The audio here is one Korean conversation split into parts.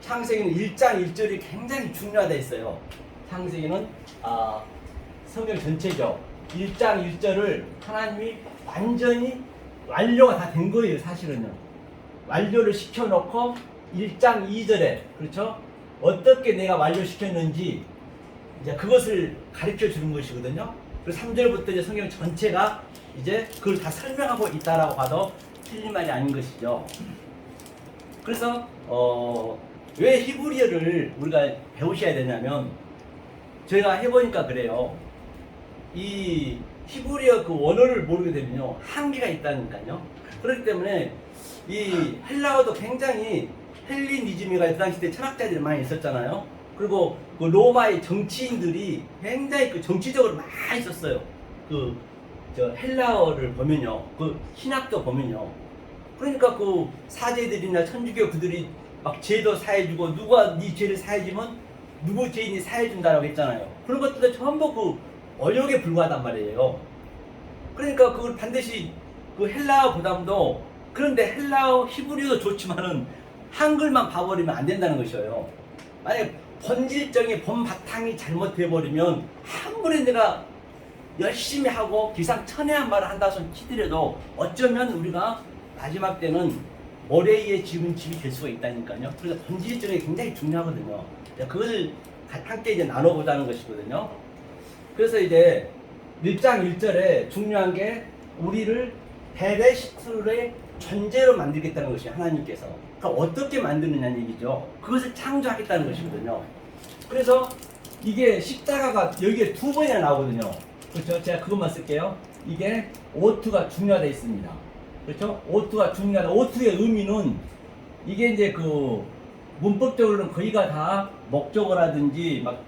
창세기는 1장 1절이 굉장히 중요하다 했어요. 창세기는 성경 전체죠. 1장 1절을 하나님이 완전히 완료가 다 된 거예요. 사실은요. 완료를 시켜놓고 1장 2절에 그렇죠? 어떻게 내가 완료시켰는지 이제 그것을 가르쳐 주는 것이거든요. 그리고 3절부터 이제 성경 전체가 이제 그걸 다 설명하고 있다라고 봐도 틀린 말이 아닌 것이죠. 그래서 왜 히브리어를 우리가 배우셔야 되냐면 저희가 해보니까 그래요. 이 히브리어 그 원어를 모르게 되면요 한계가 있다니까요. 그렇기 때문에 이 헬라어도 굉장히 헬리니즘이가 그 당시 때 철학자들이 많이 있었잖아요. 그리고 그 로마의 정치인들이 굉장히 그 정치적으로 많이 썼어요. 저 헬라어를 보면요, 그 신학도 보면요. 그러니까 그 사제들이나 천주교 그들이 막 죄도 사해주고 누가 네 죄를 사해주면 누구 죄인이 사해준다라고 했잖아요. 그런 것들도 전부 그 어역에 불과하단 말이에요. 그러니까 그걸 반드시 그 헬라어 보담도 그런데 헬라어 히브리어도 좋지만은 한글만 봐버리면 안 된다는 것이에요. 만약에 본질적인 본바탕이 잘못돼버리면 아무리 내가 열심히 하고 기상천외한 말을 한다 손 치더라도 어쩌면 우리가 마지막 때는 모래 위에 지은 집이 될 수가 있다니까요. 그래서 본질적인 게 굉장히 중요하거든요. 그것을 함께 이제 나눠보자는 것이거든요. 그래서 이제 1장 1절에 중요한 게 우리를 베레시트의 존재로 만들겠다는 것이 하나님께서. 그러니까 어떻게 만드느냐는 얘기죠. 그것을 창조하겠다는 것이거든요. 그래서 이게 십자가가 여기에 2번이나 나오거든요. 그렇죠? 제가 그것만 쓸게요. 이게 오투가 중요하다 있습니다. 그렇죠? 오투가 중요하다. 오투의 의미는 이게 이제 그 문법적으로는 거의가 다 목적어라든지 막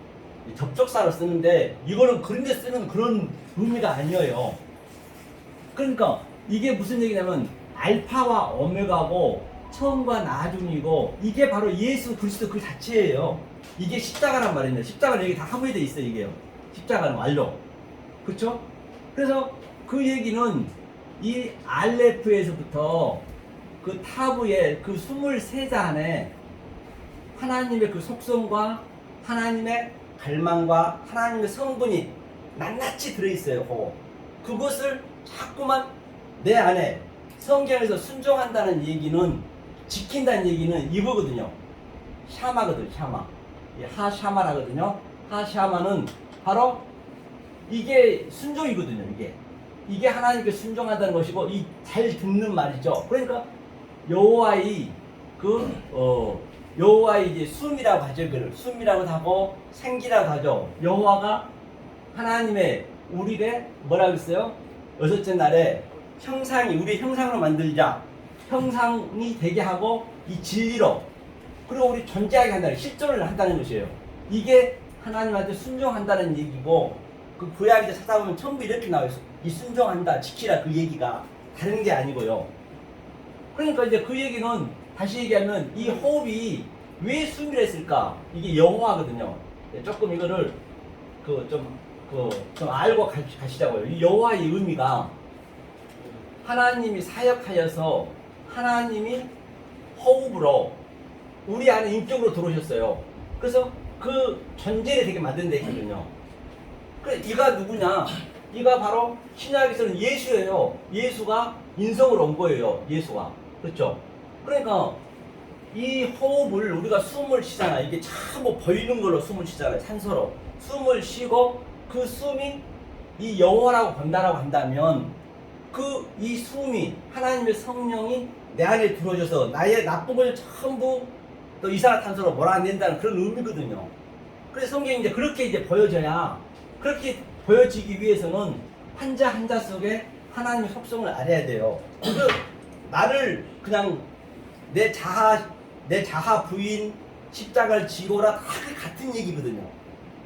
접속사로 쓰는데 이거는 그런 데 쓰는 그런 의미가 아니에요. 그러니까 이게 무슨 얘기냐면 알파와 오메가고 처음과 나중이고 이게 바로 예수 그리스도 그 자체예요. 이게 십자가란 말입니다. 십자가는 여기 다 함유되어 있어요. 이게요. 십자가는 완료. 그렇죠? 그래서 그 얘기는 이 알레프에서부터 그 타부의 그 23자 안에 하나님의 그 속성과 하나님의 갈망과 하나님의 성분이 낱낱이 들어있어요. 그것을 자꾸만 내 안에 성경에서 순종한다는 얘기는 지킨다는 얘기는 이거거든요. 샤마거든요. 샤마. 하샤마라거든요. 하샤마는 바로 이게 순종이거든요. 이게 하나님께 순종한다는 것이고 이 잘 듣는 말이죠. 그러니까 여호와의 여호와의 이제 숨이라고 하죠. 그걸 숨이라고 하고 생기라고 하죠. 여호와가 하나님의 우리를 뭐라고 했어요? 여섯째 날에 우리 형상으로 만들자. 형상이 되게 하고 이 진리로 그리고 우리 존재하게 한다는 실존을 한다는 것이에요. 이게 하나님한테 순종한다는 얘기고 그 구약에 찾아보면 전부 이렇게 나와요. 이 순종한다, 지키라 그 얘기가 다른 게 아니고요. 그러니까 이제 그 얘기는 다시 얘기하면 이 호흡이 왜 숨이라 했을까? 이게 여호와거든요. 조금 이거를 좀 알고 가시자고요. 이 여호와의 의미가 하나님이 사역하여서 하나님이 호흡으로 우리 안에 인격으로 들어오셨어요. 그래서 그 존재를 되게 만든다 했거든요. 그래, 이가 누구냐? 이가 바로 신약에서는 예수예요. 예수가 인성으로 온 거예요. 예수가. 그렇죠? 그러니까 이 호흡을 우리가 숨을 쉬잖아. 이게 전부 보이는 걸로 숨을 쉬잖아요. 산소로. 숨을 쉬고 그 숨이 이 영혼이라고 본다라고 한다면 이 숨이 하나님의 성령이 내 안에 들어오셔서 나의 나쁜 것을 전부 또 이산화탄소로 몰아낸다는 그런 의미거든요. 그래서 성경이 이제 그렇게 이제 보여져야 그렇게 보여지기 위해서는 한자 한자 속에 하나님의 속성을 알아야 돼요. 나를 그냥 내 자하 부인 십자가를 지고라 다 같은 얘기거든요.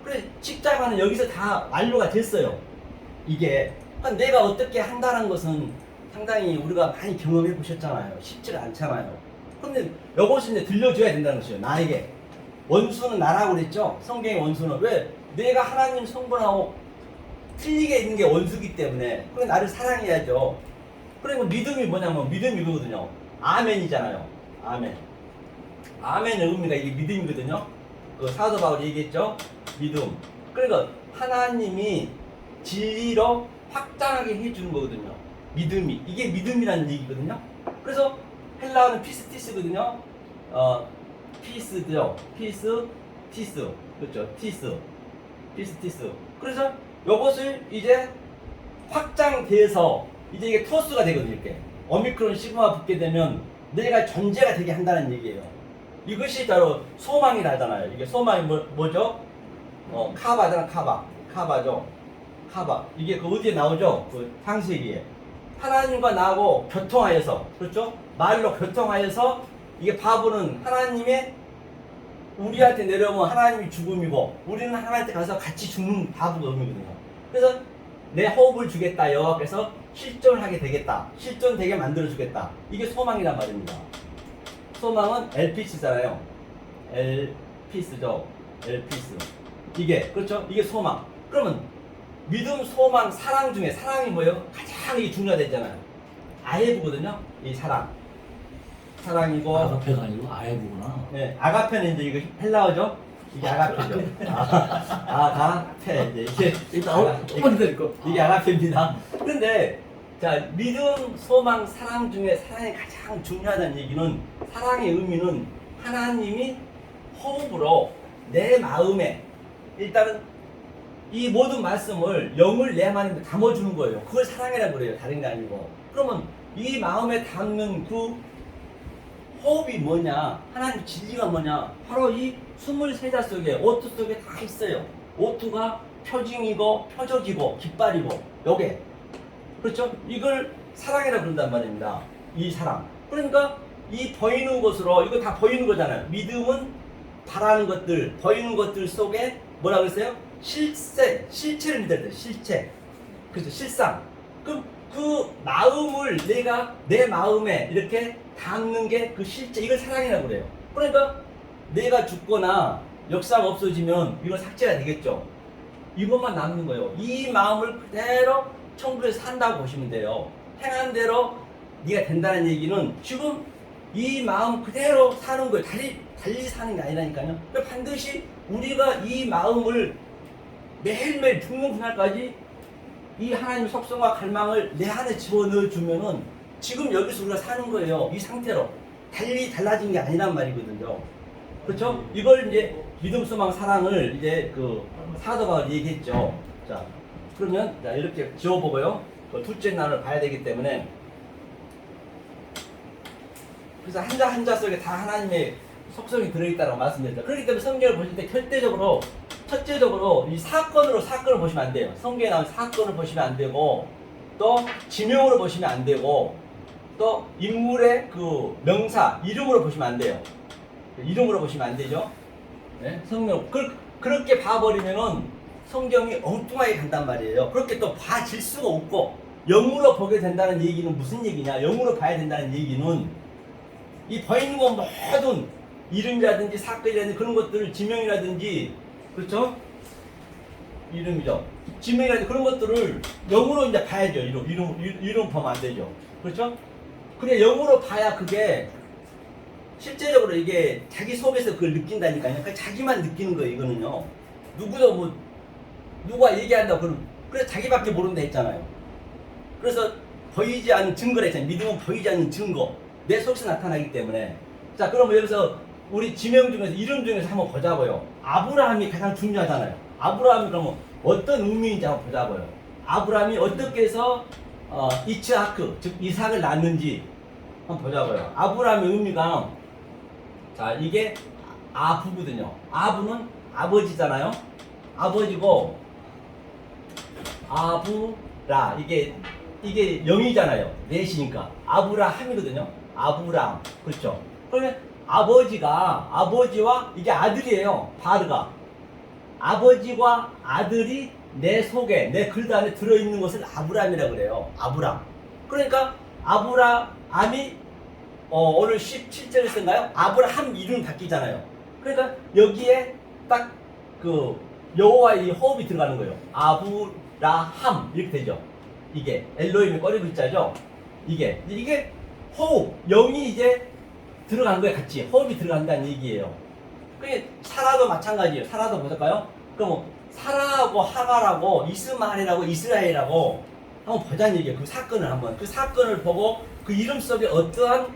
그래 십자가는 여기서 다 완료가 됐어요. 이게 내가 어떻게 한다는 것은 상당히 우리가 많이 경험해 보셨잖아요. 쉽지가 않잖아요. 그런데 이것을 이제 들려줘야 된다는 것이에요. 나에게 원수는 나라고 그랬죠. 성경의 원수는 왜? 내가 하나님 성분하고 틀리게 있는 게 원수기 때문에 그래 나를 사랑해야죠. 그리고 믿음이 뭐냐면 믿음이 이거거든요. 아멘이잖아요. 아멘. 아멘의 의미가 이게 믿음이거든요. 그 사도 바울이 얘기했죠. 믿음. 그러니까 하나님이 진리로 확장하게 해주는 거거든요. 믿음이. 이게 믿음이라는 얘기거든요. 그래서 헬라어는 피스티스거든요. 피스죠. 피스티스. 그렇죠. 피스티스. 그래서 이것을 이제 확장돼서 이제 이게 토스가 되거든요. 이렇게. 오미크론 시그마 붙게 되면 내가 존재가 되게 한다는 얘기예요. 이것이 바로 소망이라잖아요. 이게 소망이 뭐죠? 카바잖아, 카바죠. 카바. 이게 그 어디에 나오죠? 그 창세기에. 하나님과 나하고 교통하여서, 그렇죠? 말로 교통하여서 이게 바보는 하나님의 우리한테 내려오면 하나님이 죽음이고 우리는 하나님한테 가서 같이 죽는 바보가 의미거든요. 그래서 내 호흡을 주겠다. 여호와께서 실존을 하게 되겠다. 실존되게 만들어주겠다. 이게 소망이란 말입니다. 소망은 엘피스잖아요. 엘피스죠. 엘피스. 이게 그렇죠? 이게 소망. 그러면 믿음, 소망, 사랑 중에 사랑이 뭐예요? 가장 이게 중요하다잖아요. 아헤브거든요. 이 사랑. 사랑이고. 아가페가 아니고 아헤브구나. 네, 아가페는 이제 이거 헬라어죠. 이게 아가페죠. 아가페 이제 이게 일단 조금 기다릴거. 이게 아가페입니다. 그런데 자 믿음, 소망, 사랑 중에 사랑이 가장 중요하다는 얘기는 사랑의 의미는 하나님이 호흡으로 내 마음에 일단은 이 모든 말씀을 영을 내 마음에 담아주는 거예요. 그걸 사랑이라고 그래요. 다른 게 아니고. 그러면 이 마음에 담는 그 호흡이 뭐냐? 하나님 진리가 뭐냐? 바로 이 23자 속에 오투 속에 다 있어요. 오투가 표징이고 표적이고 깃발이고 요게 그렇죠? 이걸 사랑이라고 그런단 말입니다. 이 사랑. 그러니까 이 보이는 것으로 이거 다 보이는 거잖아요. 믿음은 바라는 것들, 보이는 것들 속에 뭐라고 했어요? 실체를 믿어야 돼요. 실체. 그렇죠? 실상. 그럼 그 마음을 내가 내 마음에 이렇게 담는 게 그 실제, 이걸 사랑이라고 그래요. 그러니까 내가 죽거나 역사가 없어지면 이건 삭제가 되겠죠. 이것만 남는 거예요. 이 마음을 그대로 천국에서 산다고 보시면 돼요. 행한 대로 네가 된다는 얘기는 지금 이 마음 그대로 사는 거예요. 달리 사는 게 아니라니까요. 그러니까 반드시 우리가 이 마음을 매일매일 죽는 그날까지 이 하나님의 속성과 갈망을 내 안에 집어넣어 주면은 지금 여기서 우리가 사는 거예요. 이 상태로. 달라진 게 아니란 말이거든요. 그렇죠? 이걸 이제 믿음, 소망, 사랑을 이제 그 사도 바울이 얘기했죠. 자, 그러면 자, 이렇게 지워보고요. 그 둘째 날을 봐야 되기 때문에 그래서 한자 한자 속에 다 하나님의 속성이 들어있다고 말씀드렸죠. 그렇기 때문에 성경을 보실 때 절대적으로 첫째적으로 이 사건을 보시면 안 돼요. 성경에 나온 사건을 보시면 안 되고 또 지명으로 보시면 안 되고 또 인물의 그 명사 이름으로 보시면 안 돼요. 이름으로 보시면 안 되죠. 네? 성경 그렇게 봐버리면은 성경이 엉뚱하게 간단 말이에요. 그렇게 또 봐질 수가 없고 영으로 보게 된다는 얘기는 무슨 얘기냐? 영으로 봐야 된다는 얘기는 이 보이는 건 모든 이름이라든지 사건이라든지 그런 것들을 지명이라든지 그렇죠? 이름이죠. 지명이라든지 그런 것들을 영으로 이제 봐야죠. 이름 보면 안 되죠. 그렇죠? 그래 영으로 봐야 그게 실제적으로 이게 자기 속에서 그걸 느낀다니까요. 그러니까 자기만 느끼는 거예요. 이거는요. 누구도 뭐 누가 얘기한다고 그럼 그래서 자기밖에 모른다 했잖아요. 그래서 보이지 않는 증거라 했잖아요. 믿음은 보이지 않는 증거. 내 속에서 나타나기 때문에. 자, 그러면 여기서 우리 지명 중에서 이름 중에서 한번 보자고요. 아브라함이 가장 중요하잖아요. 아브라함이 그러면 어떤 의미인지 한번 보자고요. 아브라함이 어떻게 해서 이츠하크 즉 이삭을 낳는지 한번 보자고요. 아브라함의 의미가 자 이게 아부거든요. 아부는 아버지잖아요. 아버지고 아부라 이게 영이잖아요. 넷이니까 아브라함이거든요. 아브람 그렇죠. 그러면 아버지와 이게 아들이에요. 바르가 아버지와 아들이 내 속에 내 글도 안에 들어있는 것을 아브람이라고 그래요. 아브람. 그러니까 아브라함이 오늘 17절에 쓴가요? 아브라함 이름 바뀌잖아요. 그러니까 여기에 딱 그 여호와의 이 호흡이 들어가는 거예요. 아브라함 이렇게 되죠. 이게 엘로힘의 꼬리 글자죠. 이게 호흡 영이 이제 들어간 거에 같이 호흡이 들어간다는 얘기예요. 그게 사라도 마찬가지예요. 사라도 보실까요? 그럼 사라하고 하갈하고 이스마엘하고 이스라엘하고 한번 보자는 얘기예요. 그 사건을 한번 그 사건을 보고 그 이름 속에 어떠한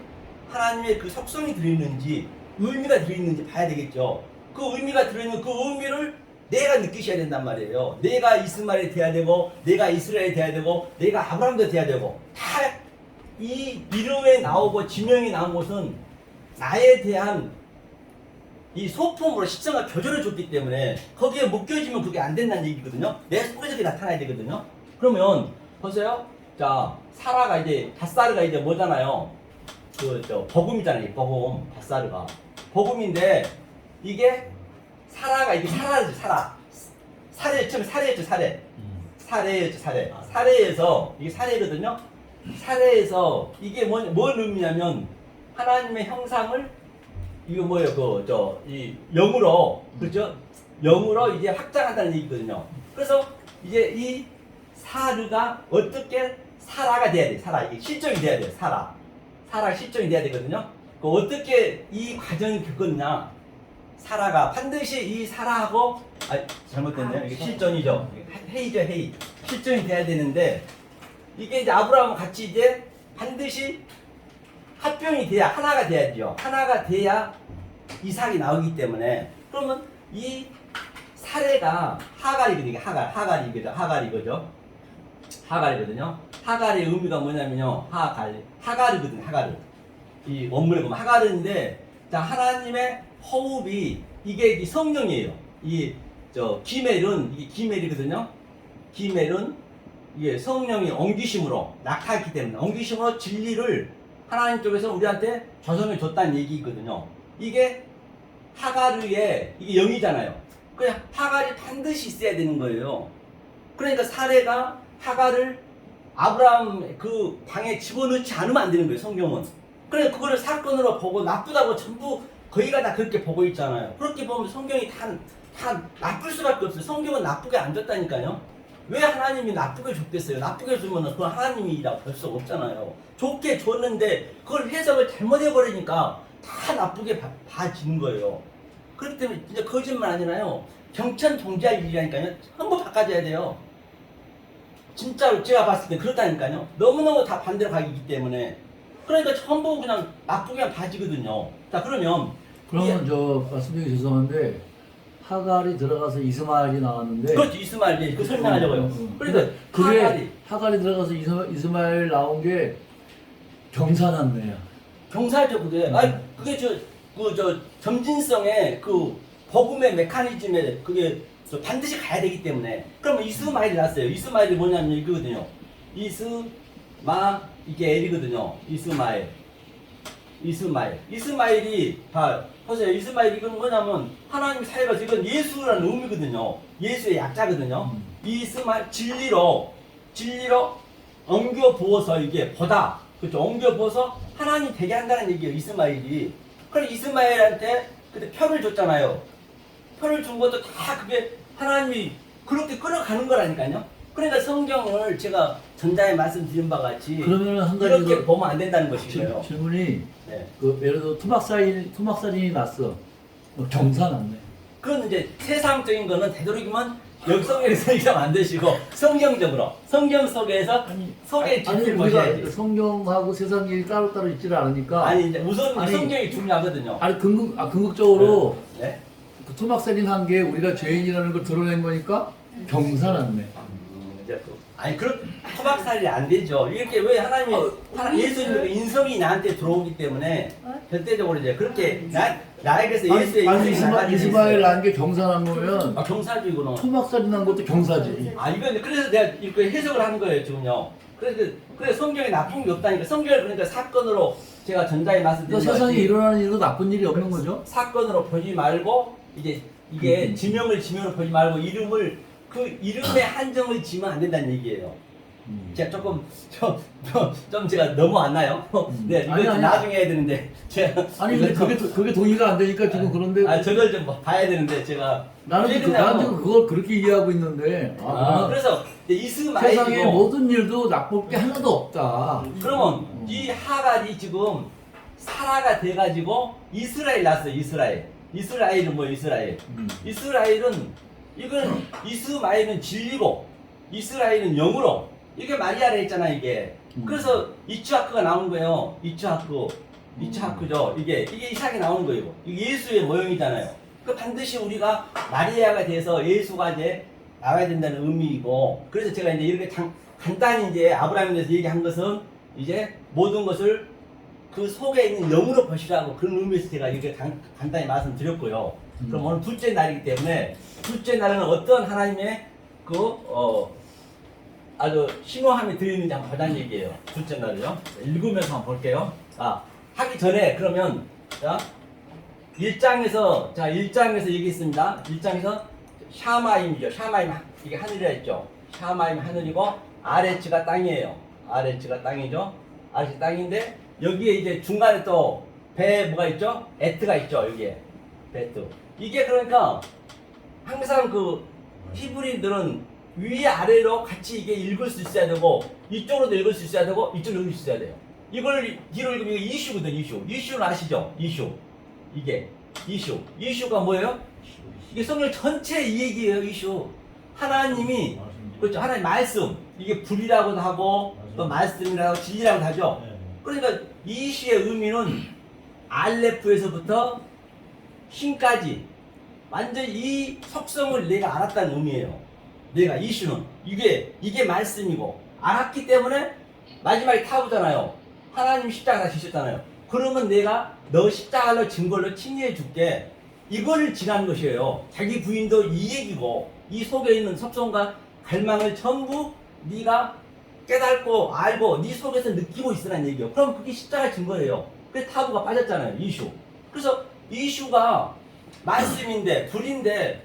하나님의 그 속성이 들어있는지 의미가 들어있는지 봐야 되겠죠. 그 의미가 들어있는 그 의미를 내가 느끼셔야 된단 말이에요. 내가 이스마엘이 돼야 되고 내가 이스라엘이 돼야 되고 내가 아브라함도 돼야 되고 다 이 이름에 나오고 지명이 나온 것은 나에 대한 이 소품으로 시청과 교조를 줬기 때문에 거기에 묶여지면 그게 안 된다는 얘기거든요. 내 속에서 그게 나타나야 되거든요. 그러면 보세요. 자, 사라가 이제 닷사르가 이제 뭐잖아요. 복음이잖아요. 복음 닷사르가 복음인데 이게 사라가 이게 사라지 사라. 사례 처음에 사례였죠 사례. 사례였죠 사례. 사례에서 이게 사례거든요. 사례에서 이게 뭔 의미냐면 하나님의 형상을 이거 뭐예요 이 영으로 그렇죠? 영으로 이제 확장한다는 얘기거든요. 그래서 이제 이 사르가 어떻게 사라가 돼야 돼. 사라 이게 실정이 돼야 돼. 사라 실정이 돼야 되거든요. 그 어떻게 이 과정이 겪었냐? 사라가 반드시 이 사라하고 잘못됐네요. 이게 실정이죠. 회의죠 회의. 실정이 돼야 되는데 이게 이제 아브라함과 같이 이제 반드시 합병이 돼야 하나가 돼야죠. 하나가 돼야 이삭이 나오기 때문에 그러면 이 사례가 하갈이거든요. 하갈이거든요. 하갈의 의미가 뭐냐면요. 하갈이거든요. 이 원문에 보면 하갈인데 자 하나님의 호흡이 이게 성령이에요. 기멜은 이게 기멜이거든요. 기멜은 이게 성령이 엉기심으로 낙하했기 때문에 엉기심으로 진리를 하나님 쪽에서 우리한테 조성해 줬다는 얘기거든요. 이게 하갈의 이게 영이잖아요. 그냥 하갈이 반드시 있어야 되는 거예요. 그러니까 사례가 하갈을 아브라함 그 방에 집어넣지 않으면 안 되는 거예요. 성경은. 그래 그거를 사건으로 보고 나쁘다고 전부 거의가 다 그렇게 보고 있잖아요. 그렇게 보면 성경이 다 나쁠 수밖에 없어요. 성경은 나쁘게 안 줬다니까요. 왜 하나님이 나쁘게 줬겠어요? 나쁘게 주면 그건 하나님이라고 볼 수가 없잖아요. 좋게 줬는데 그걸 해석을 잘못해버리니까 다 나쁘게 봐지는 거예요. 그렇기 때문에 진짜 거짓말 아니라요. 경천경제할 일이라니까요. 한번 바꿔줘야 돼요. 진짜로 제가 봤을 때 그렇다니까요. 너무너무 다 반대로 가기 때문에 그러니까 전부 그냥 나쁘게 봐지거든요. 자 그러면 말씀드리기 죄송한데 하갈이 들어가서 이스마엘이 나왔는데 그렇지 이스마엘 그 설명하려고요. 그러니까 그게 하갈이 들어가서 이스마엘 나온 게 경사났네요. 경사죠 그게. 그게 점진성의 그 복음의 메커니즘에 그게 반드시 가야 되기 때문에. 그러면 이스마엘이 났어요. 이스마엘이 뭐냐면 이거거든요. 이게 L이거든요. 이스마엘이 보세요. 이스마엘이 이건 뭐냐면 하나님 사이가서 이건 예수라는 의미거든요. 예수의 약자거든요. 이스마엘 진리로 엉겨 부어서 이게 보다 그렇죠. 엉겨 부어서 하나님 되게 한다는 얘기예요. 이스마엘이. 그럼 이스마엘한테 그때 표를 줬잖아요. 표를 준 것도 다 그게 하나님이 그렇게 끌어가는 거라니까요. 그러니까 성경을 제가 전자에 말씀드린 바 같이 그러면 한 가지 이렇게 보면 안 된다는 것이고요. 질문이 네. 예를 들어 토막살인이 났어. 경사났네. 그건 이제 세상적인 거는 되도록이면 역성경에서 얘기하면 안 되시고 성경적으로 성경 속에서 속에 뒷을 보셔야지. 성경하고 세상 일이 따로따로 있지를 않으니까. 이제 우선 성경이 중요하거든요. 궁극적으로 네. 그 토막살인 한 게 우리가 죄인이라는 걸 드러낸 거니까 경사났네. 그런 토박살이 안 되죠. 이렇게 왜 하나님이 예수님의 인성이 나한테 들어오기 때문에 절대적으로 이제 그렇게 나에게서 예수의 인성이 이스마엘 난 게 경사난 거면 경사지 이거는. 토막살인 한 것도 경사지. 이건 그래서 내가 이렇게 해석을 하는 거예요 지금요. 그래서 성경에 나쁜 게 없다니까. 성경을 그러니까 사건으로 제가 전자에 말씀드린 세상에 일어나는 일도 나쁜 일이 없는 거죠. 사건으로 보지 말고 이게 지명으로 보지 말고 그 이름의 한정을 지면 안 된다는 얘기예요. 제가 조금 좀 제가 넘어왔나요? 네, 이거 아니. 나중에 해야 되는데 제가 근데 그게 동의가 안 되니까 지금 그런데 저걸 좀 봐야 되는데 제가 나는 그걸 그렇게 이해하고 있는데 그래서 이스마엘이 세상에 모든 일도 나쁠 게 하나도 없다. 그러면 이 하갈이 지금 사라가 돼가지고 이스라엘 났어요. 이스라엘은 뭐 이스라엘? 이스라엘은 이건 이스마엘은 진리고 이스라엘은 영으로 이게 마리아라 했잖아 이게. 그래서 이츠하크가 나온 거예요. 이츠하크죠. 이게 이삭이 나오는 거예요. 이게 예수의 모형이잖아요. 그 반드시 우리가 마리아가 돼서 예수가 이제 나와야 된다는 의미이고, 그래서 제가 이제 이렇게 간단히 이제 아브라함에 대해서 얘기한 것은 이제 모든 것을 그 속에 있는 영으로 보시라고 그런 의미에서 제가 이렇게 간단히 말씀드렸고요. 그럼 오늘 둘째 날이기 때문에 둘째 날은 어떤 하나님의 아주 신호함이 들어있는지 한번 보자는 얘기예요. 둘째 날을요. 읽으면서 한번 볼게요. 하기 전에 그러면 자 1장에서 얘기했습니다. 1장에서 샤마임이죠. 샤마임 이게 하늘이라 했죠. 샤마임 하늘이고 아레츠가 땅이에요. 아레츠가 땅이죠. 아레츠 땅인데 여기에 이제 중간에 또 배 뭐가 있죠? 에트가 있죠. 여기에 베트. 이게 그러니까 항상 그 히브리들은 위아래로 같이 이게 읽을 수 있어야 되고 이쪽으로도 읽을 수 있어야 되고 이쪽으로 읽을 수 있어야 돼요. 이걸 뒤로 읽으면 이게 이슈거든. 이슈는 아시죠? 이슈가 뭐예요? 이게 성경 전체 이 얘기예요. 이슈. 하나님이 그렇죠. 하나님 말씀 이게 불이라고도 하고 또 말씀이라고 진리라고도 하죠. 그러니까 이 이슈의 의미는 알레프에서부터 신까지 완전 이 속성을 내가 알았다는 의미예요. 내가 이슈는 이게 말씀이고 알았기 때문에 마지막에 타보잖아요. 하나님 십자가 다 지셨잖아요. 그러면 내가 너 십자가로 증거로 칭의해 줄게. 이걸 지난 것이에요. 자기 부인도 이 얘기고 이 속에 있는 속성과 갈망을 전부 네가 깨닫고 알고 네 속에서 느끼고 있으라는 얘기예요. 그럼 그게 십자가 증거예요. 그래서 타부가 빠졌잖아요. 이슈. 그래서 이슈가 말씀인데 불인데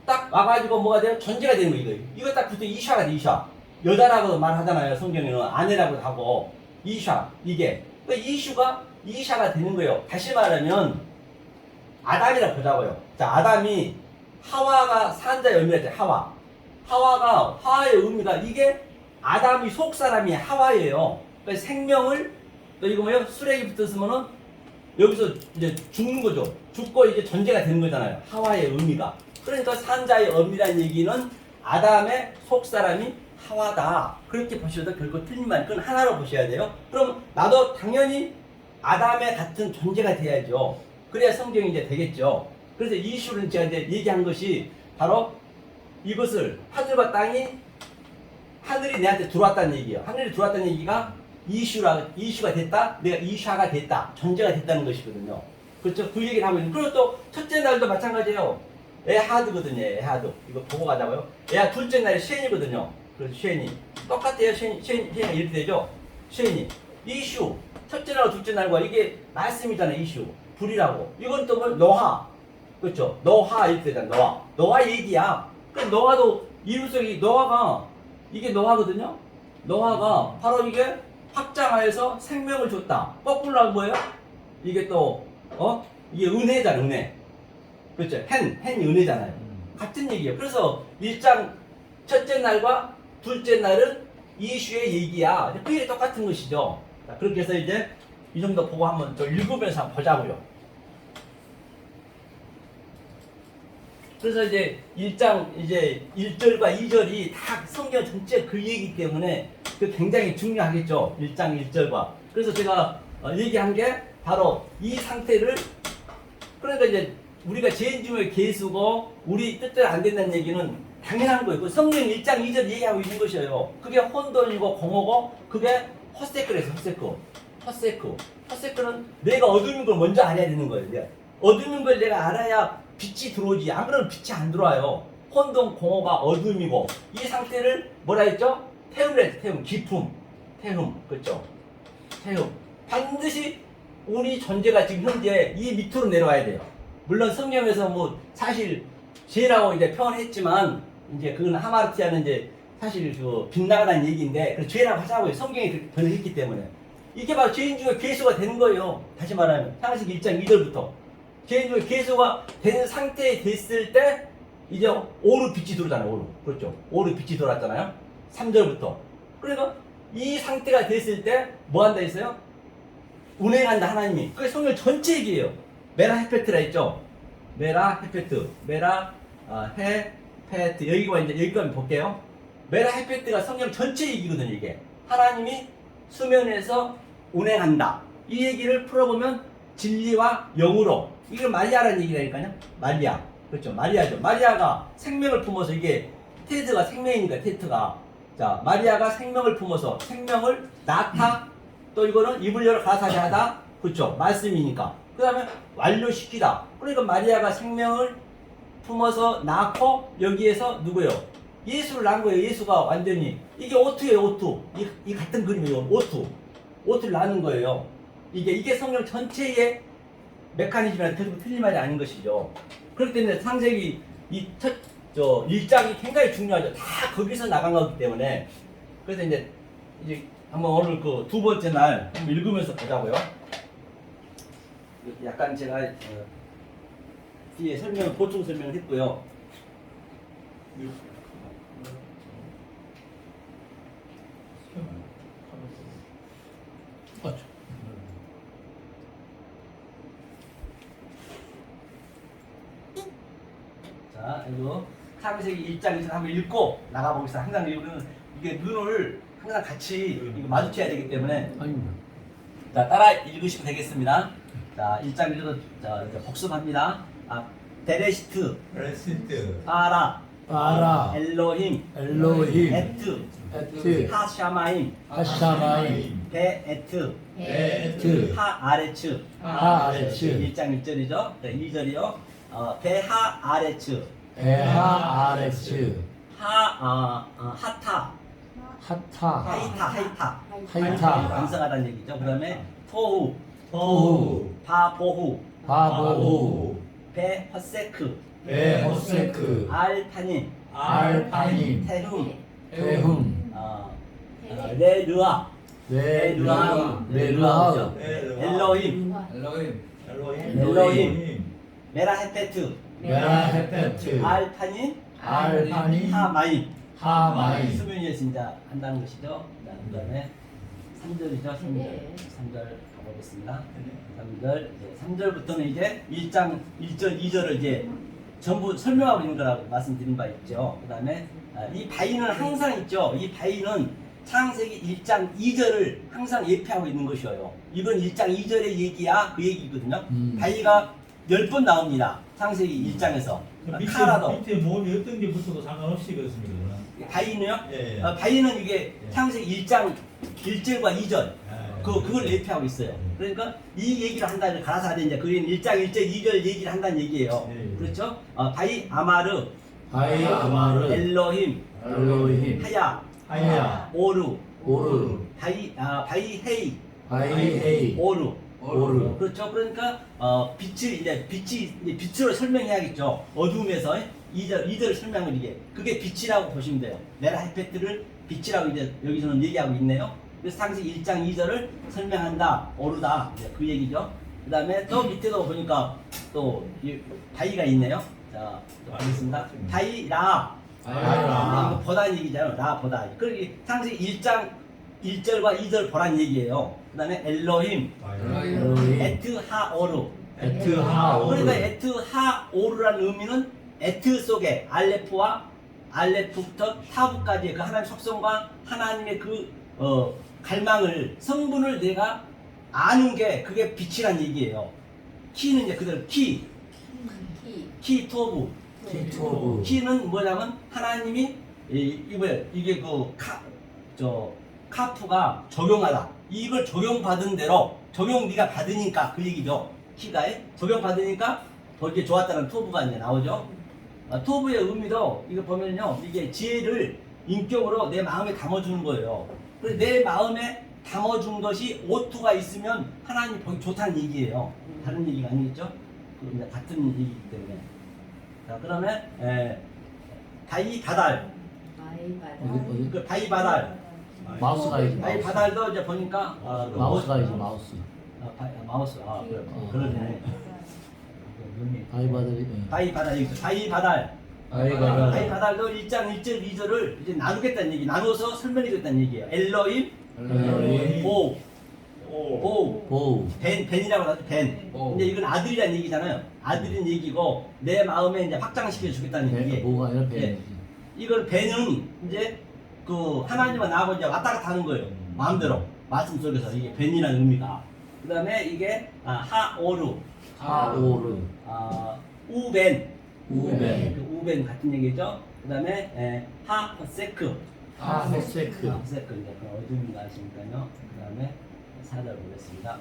딱 와가지고 뭐가 돼요? 전제가 되는 거예요. 이거 딱 붙어 이샤가 돼. 이샤. 여자라고도 말하잖아요. 성경에는 아내라고도 하고 이샤 이게 그러니까 이슈가 이샤가 되는 거예요. 다시 말하면 아담이라 보자고요. 자, 아담이 하와가 산자의 의미가 있죠. 하와의 의미가 이게 아담이 속 사람이 하와예요. 그러니까 생명을 또 이거 뭐예요? 수레기 붙었으면은 여기서 이제 죽는 거죠. 죽고 이제 전제가 되는 거잖아요. 하와의 의미가. 그러니까 산자의 의미라는 얘기는 아담의 속 사람이 하와다. 그렇게 보셔도 결코 틀린 말. 그건 하나로 보셔야 돼요. 그럼 나도 당연히 아담의 같은 존재가 돼야죠. 그래야 성경이 이제 되겠죠. 그래서 이 이슈를 제가 이제 얘기한 것이 바로 이것을 하늘과 땅이 하늘이 내한테 들어왔다는 얘기예요. 하늘이 들어왔다는 얘기가 이슈가 됐다. 내가 이샤가 됐다. 존재가 됐다는 것이거든요. 그렇죠? 그 얘기를 하고 있는. 그리고 또 첫째 날도 마찬가지예요. 에하드거든요. 에하드. 이거 보고 가자고요. 둘째 날이 쉔이거든요. 그래서 쉔이 똑같아요. 쉔이 이렇게 되죠. 쉔이 이슈. 첫째 날과 둘째 날과 이게 말씀이잖아요. 이슈. 불이라고. 이건 또 뭐 노아. 그렇죠? 노아 이렇게 되잖아. 노아 얘기야. 그 노아도 이루속이 노아가 이게 노아거든요. 노아가 바로 이게 확장하여서 생명을 줬다. 거꾸로 하면 뭐예요? 이게 또 이게 은혜잖아. 은혜. 그렇죠? 헨이 은혜잖아요. 같은 얘기예요. 그래서 1장 첫째 날과 둘째 날은 이슈의 얘기야. 그게 똑같은 것이죠. 자, 그렇게 해서 이제 이 정도 보고 한번 또 읽으면서 한번 보자고요. 그래서 이제 1장 이제 1절과 2절이 다 성경 전체 그 얘기이기 때문에 그 굉장히 중요하겠죠. 1장 1절과. 그래서 제가 얘기한 게 바로 이 상태를 그러니까 이제 우리가 죄인 중에 계수고 우리 뜻대로 안 된다는 얘기는 당연한 거예요. 그 성경 1장 2절 얘기하고 있는 것이에요. 그게 혼돈이고 공허고 그게 허세크래서 허세크는 내가 어두운 걸 먼저 알아야 되는 거예요. 어두운 걸 내가 알아야 빛이 들어오지. 안 그러면 빛이 안 들어와요. 혼돈, 공허가 어둠이고 이 상태를 뭐라 했죠? 태움, 기품, 그렇죠? 태움. 반드시 우리 존재가 지금 현재 이 밑으로 내려와야 돼요. 물론 성경에서 뭐 사실 죄라고 이제 표현했지만 이제 그건 하마르티아는 이제 사실 그 빗나가다는 얘기인데 그 죄라고 하자고요. 성경이 그렇게 변했기 때문에 이게 바로 죄인 중에 괴수가 되는 거예요. 다시 말하면 창세기 1장 2절부터 죄인 중에 괴수가 되는 상태에 됐을 때 이제 오르 빛이 들어오잖아요. 그렇죠? 오르 빛이 들어왔잖아요. 3절부터. 그러니까 이 상태가 됐을 때 뭐 한다 했어요? 운행한다 하나님이. 그게 성경 전체 얘기예요. 메라 헤페트라 했죠. 메라 헤페트, 메라 헤페트 여기까지 볼게요. 메라 헤페트가 성경 전체 얘기거든요. 이게 하나님이 수면에서 운행한다. 이 얘기를 풀어보면 진리와 영으로, 이게 마리아라는 얘기라니까요. 마리아, 그렇죠. 마리아죠. 마리아가 생명을 품어서, 이게 테드가 생명이니까 테트가, 자 마리아가 생명을 품어서 생명을 낳다, 또 이거는 입을 열어 가사지 하다, 그렇죠. 말씀이니까. 그 다음에 완료시키다. 그러니까 마리아가 생명을 품어서 낳고 여기에서 누구요? 예수를 낳은 거예요. 예수가 완전히, 이게 오투예요. 오투. 이 같은 그림이에요. 오투를 낳는 거예요. 이게 성경 전체의 메커니즘이랑 틀린 말이 아닌 것이죠. 그렇기 때문에 창세기 이 1장이 굉장히 중요하죠. 다 거기서 나간 거기 때문에. 그래서 이제 한번 오늘 그 두 번째 날 한번 읽으면서 보자고요. 약간 제가 뒤에 보충 설명을 했고요. 자, 이거 창세기 1장 2장 한번 읽고 나가보겠습니다. 항상 읽으면 이게 눈을 항상 같이 이거 마주쳐야 되기 때문에. 아닙니다. 자, 따라 읽으시면 되겠습니다. 자, 1장 1절 이제 복습합니다. 베레시트, 아라, 엘로힘, 에트, 하샤마임, 베에트, 하아레츠. 1장 1절이죠. 네, 2절이요. 베하아레츠, 하타, 하이타, 완성하다는 얘기죠. 그 다음에 토후, 바보후, 베허세크, 알파닌, 테훔, 레르아, 엘로힘, 메라헤페트, 알파닌, 하마임. 수면위에 진짜 한다는 것이죠. 그 다음에 3절이죠. 3절 가보겠습니다. 3절부터는 이제 1장 1절 2절을 이제 전부 설명하고 있는 거라고 말씀드린 바 있죠. 그 다음에 이 바위는 항상 있죠. 이 바위는 창세기 1장 2절을 항상 예표하고 있는 것이에요. 이건 1장 2절의 얘기야, 그 얘기거든요. 바위가 10번 나옵니다. 창세기 1장에서. 밑에 몸이 어떤 게 붙어도 상관없이 그렇습니다. 바위는요? 예. 바위는 이게 예. 창세기 1장 1절과 2절 예. 그걸 예표하고 있어요. 그러니까 이 얘기를 한다는 가라사대 이제 그게 1장 1절 2절 얘기를 한다는 얘기예요. 예. 그렇죠? 바위 아마르, 엘로힘, 하야, 오루, 바위 헤이, 오루. 그렇죠. 그러니까 빛으로 설명해야겠죠. 어둠에서 2절을 설명을 이게 그게 빛이라고 보시면 돼요. 메라 헤페트를 빛이라고 이제 여기서는 얘기하고 있네요. 그래서 창세기 1장 2절을 설명한다, 오르다, 이제 그 얘기죠. 그 다음에 또 밑에도 보니까 또 바위가 있네요. 자, 또 보겠습니다. 바위라, 이거 보다는 얘기잖아요. 라 보다. 그러기 창세기 1장 1절과 2절 보란 얘기예요. 그 다음에 엘로힘, 에트하오르. 그러니까 에트하오르라는 의미는 에트 속에 알레프부터 타부까지의 그 하나님의 속성과 하나님의 그 갈망을, 성분을 내가 아는 게 그게 빛이란 얘기예요. 키는 이제 그대로 키토부. 키는 뭐냐면 하나님이 이게 카프가 적용하다. 이걸 적용받은 대로 네가 받으니까 그 얘기죠. 키가 적용받으니까 더 이렇게 좋았다는 토부가 이제 나오죠. 토부의 의미도 이거 보면요, 이게 지혜를 인격으로 내 마음에 담아주는 거예요. 그래서 내 마음에 담아준 것이 오투가 있으면 하나님 보기 좋다는 얘기예요. 다른 얘기가 아니겠죠? 같은 얘기이기 때문에. 자, 그러면 바위바달. 그 바위바달. 마우스가 있지. 바위바달도 이제 보니까 마우스가 있지. 마우스. 마우스. 그래. 그러네. 바위바들이. 바위바달 여기 있어. 바위바달도 1장 1절 2절을 이제 나누겠다는 얘기, 나눠서 설명해주겠다는 얘기예요. 엘로힘, 오. 벤이라고 하죠. 벤. 오. 근데 이건 아들이라는 얘기잖아요. 아들인 얘기고 내 마음에 이제 확장시켜 주겠다는 얘기. 뭐가 아니라 배. 예. 이걸 벤은 이제 그 하나님과 나하고 이제 왔다 갔다 하는 거예요. 마음대로 말씀 속에서 이게 벤이라는 의미가. 그다음에 이게 하오르, 하오르. 우벤, 우벤. 그 우벤 같은 얘기죠. 그다음에 하세크, 하세크. 하세크 이제 그 어디인가 아십니까요? 그다음에 사절 보겠습니다.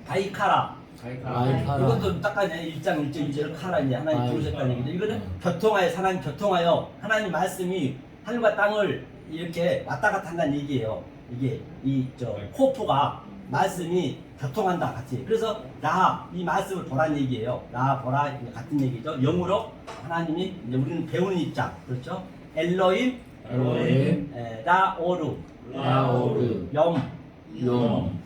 바이카라. 바이카라. 이것도 딱하네. 1장 1절 2절 카라 이제 하나님 부르셨다는 얘기죠. 이거는 교통하여 하나님 교통하여 하나님 말씀이 하늘과 땅을 이렇게 왔다 갔다 한다는 얘기예요. 이게 이 저 호프가 말씀이 교통한다 같이. 그래서 나 이 말씀을 보라는 얘기예요. 나 보라 이제 같은 얘기죠. 영으로 하나님이 이제 우리는 배우는 입장 그렇죠. 엘로임, 라오르, 라오르. 염, 용.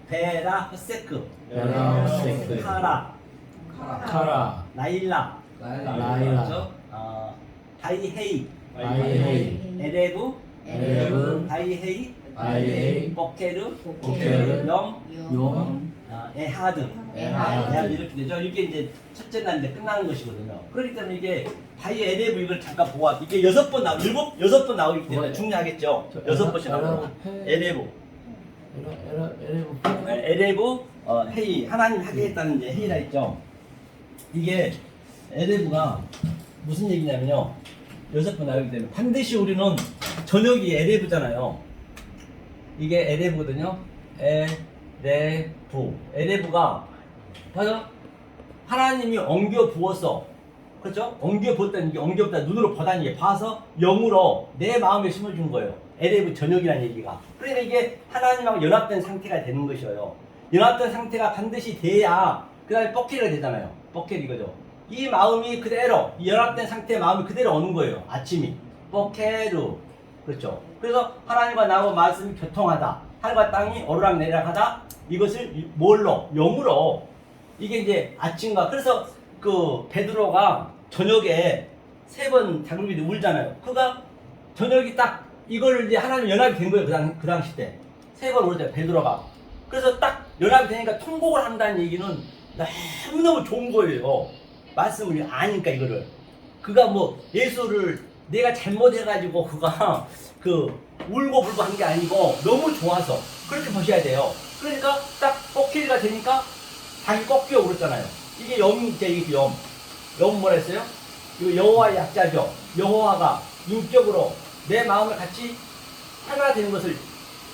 베라 허세크, 베라세크. 카라, 카라. 나일라, 라일라. 그렇죠? 다이헤이, 바이헤이. 에레브, 에레브. 다이헤이, 바이헤이. 보케르, 보케르. 염, 용. 에하드. 에하드. 이렇게 되죠. 이게 이제 첫째 날인데 끝나는 것이거든요. 그렇기 때문에 이게 바이 에레브 이걸 잠깐 보아. 이게 6번 여섯 번 나오기 때문에 중요하겠죠. 6번씩 나오고. 에레브, 에레브, 헤이 하나님 하게 했다는 이제 헤이라 있죠. 이게 에레브가 무슨 얘기냐면요. 6번 나오기 때문에 반드시 우리는 저녁이 에레브잖아요. 이게 에레브거든요. 에레브가 봐요. 하나님이 엉겨 부었어. 그렇죠? 엉겨 부었다는 게 엉겨 부다 눈으로 보다는 게 봐서 영으로 내 마음에 심어준 거예요. 에레브 저녁이라는 얘기가. 그러니까 이게 하나님하고 연합된 상태가 되는 것이에요. 연합된 상태가 반드시 돼야 그 다음에 뻑케리가 되잖아요. 뻑케리 이거죠. 이 마음이 그대로 이 연합된 상태의 마음이 그대로 오는 거예요. 아침이 뻑케르. 그렇죠. 그래서 하나님과 나하고 말씀이 교통하다. 하늘과 땅이 오르락내리락하다. 이것을 뭘로? 영으로. 이게 이제 아침과 그래서 그 베드로가 저녁에 3번 자궁비도 울잖아요. 그가 저녁이 딱 이걸 이제 하나님 연합이 된 거예요. 그 당시 때 3번 울었잖아요. 베드로가. 그래서 딱 연합이 되니까 통곡을 한다는 얘기는 너무너무 좋은 거예요. 말씀을 아니까 이거를. 그가 뭐 예수를 내가 잘못해가지고 그가 그 울고 불고 한 게 아니고 너무 좋아서 그렇게 보셔야 돼요. 그러니까 딱 뻑키리가 되니까 당이 꺾여 울었잖아요. 이게 영이제 이게 영. 영은 뭐라 했어요? 이거 여호와의 약자죠. 여호와가 인격으로 내 마음을 같이 하나 되는 것을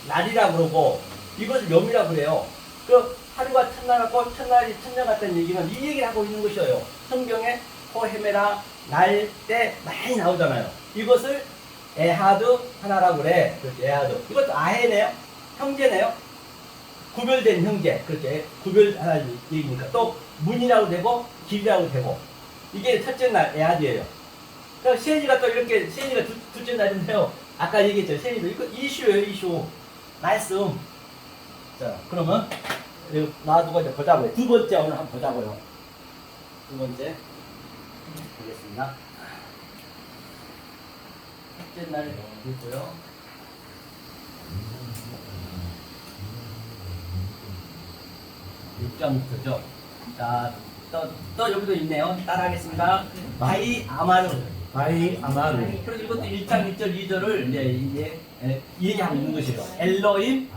날이라 그러고 이것을 영이라 그래요. 그 하루가 첫날 같고 첫날이 첫날 같다는 얘기는 이 얘기를 하고 있는 것이에요. 성경에 호헤메라 날 때 많이 나오잖아요. 이것을 에하드 하나라고 그래. 그렇죠. 에하드. 이것도 아해네요. 형제네요. 구별된 형제. 그렇죠. 구별하는 얘기니까. 또 문이라고 되고 길이라고 되고. 이게 첫째 날 에하드예요. 그러니까 세니가 또 이렇게 세니가 둘째 날인데요. 아까 얘기했죠. 세니도 이거 이슈예요. 이슈. 말씀. 자, 그러면 이거 놔두고 이제 보자고요. 두 번째 오늘 한번 보자고요. 두 번째 보겠습니다. 첫째 날 있고요. 육장부터죠. 자, 또 여기도 있네요. 따라하겠습니다. 바이 아마르. 바이 아마르. 그래서 이것도 1장 1절 2절을 이제 얘기하고 있는 것이에요. 엘로임,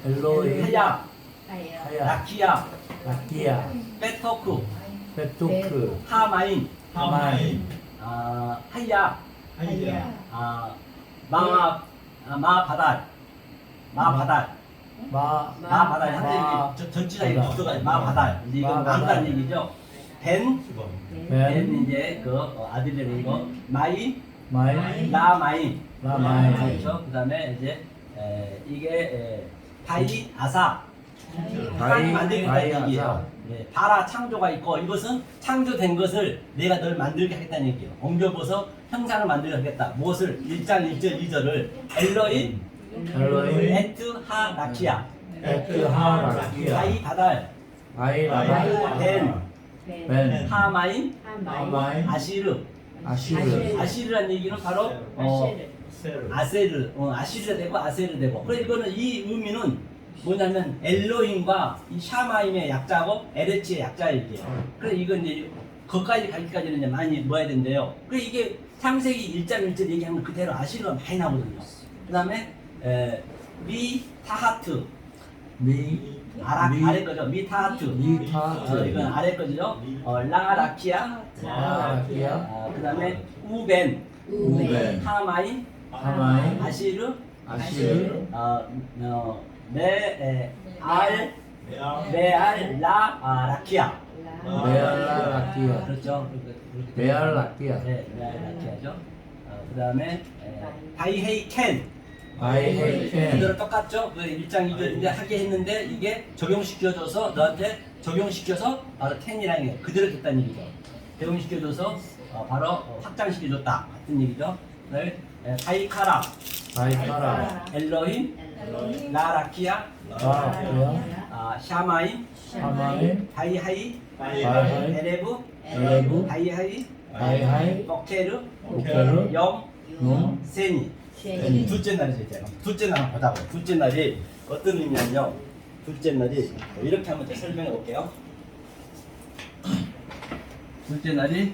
엘로이. 하야, 하야. 라키야, 라키야. 베토크, 베토크. 하마임, 하마임. 하야, 하이야. 마바달, 마바달. 한때 전치사에 바달. 붙어가지고 마바달. 이거 남다는 얘기죠. 벤 이제 그 아들의 이거 마임, 마이. 라마임, 라마임. 그렇죠. 그다음에 이제 이게 바이 아사. 하나님 만들겠다는 얘기예요. 네, 바라 창조가 있고 이것은 창조된 것을 내가 널 만들게 하겠다는 얘기예요. 옮겨보서 형상을 만들겠다. 무엇을? 1장 1절 2절을 엘로임, 엘로이. 에트 하 라키야, 에트하 라키야. 바이 바달, 바이 라마이. 벤. 하마임, 하마임. 아시르. 아시르. 아시르라는 얘기는 바로 세르. 아세르, 아시르가 되고 아세르 되고. 그래 이거는 이 의미는 뭐냐면 엘로힘과 이 샤마임의 약자고 에레치의 약자예요 이게. 그래서 이건 이제 거기까지 가기까지는 이제 많이 모아야 된대요. 그래 이게 창세기 1장 1절 얘기하면 그대로 아시는 거 많이 나오거든요. 그다음에 미타하트 아래 거죠. 미타하트. 미타하트. 이건 아래 거죠. 라라키아. 그다음에 우벤. 하마임. 아시르. 메알 라키아. 그렇죠. 메알라키아. 네, 메알라키아죠. 그다음에 바이헤이켄. 그대로 똑같죠? 그 1장 2절 이제 하게 했는데 이게 적용시켜줘서 너한테 적용시켜서 바로 10이라는 게 그대로 됐다는 얘기죠. 적용시켜줘서 바로 확장시켜줬다 같은 얘기죠. 그다음에 바이카라, 엘로힘, 라라키아, 샤마임, 바이하이, 에레브, 바이하이, 버케르, 영, 세니. 둘째 날이죠, 이제. 둘째 날 한번 보자고요. 둘째 날이 어떤 의미냐면요. 둘째 날이 이렇게 한번 설명해 볼게요. 둘째 날이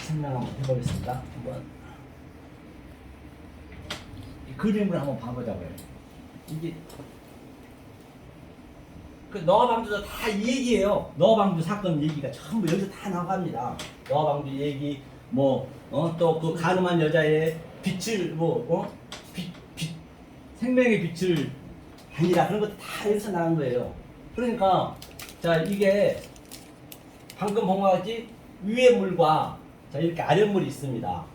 설명 한번 해보겠습니다. 한번 이 그림을 한번 봐보자고요. 이게 그 노아 방주도 다 이 얘기예요. 노아 방주 사건 얘기가 전부 여기서 다 나갑니다. 노아 방주 얘기, 또 그 가늠한 여자의 빛을 생명의 빛을 아니라 그런 것도 다 여기서 나온 거예요. 그러니까 자 이게 방금 본 것 같이 위의 물과 자 이렇게 아랫물이 있습니다.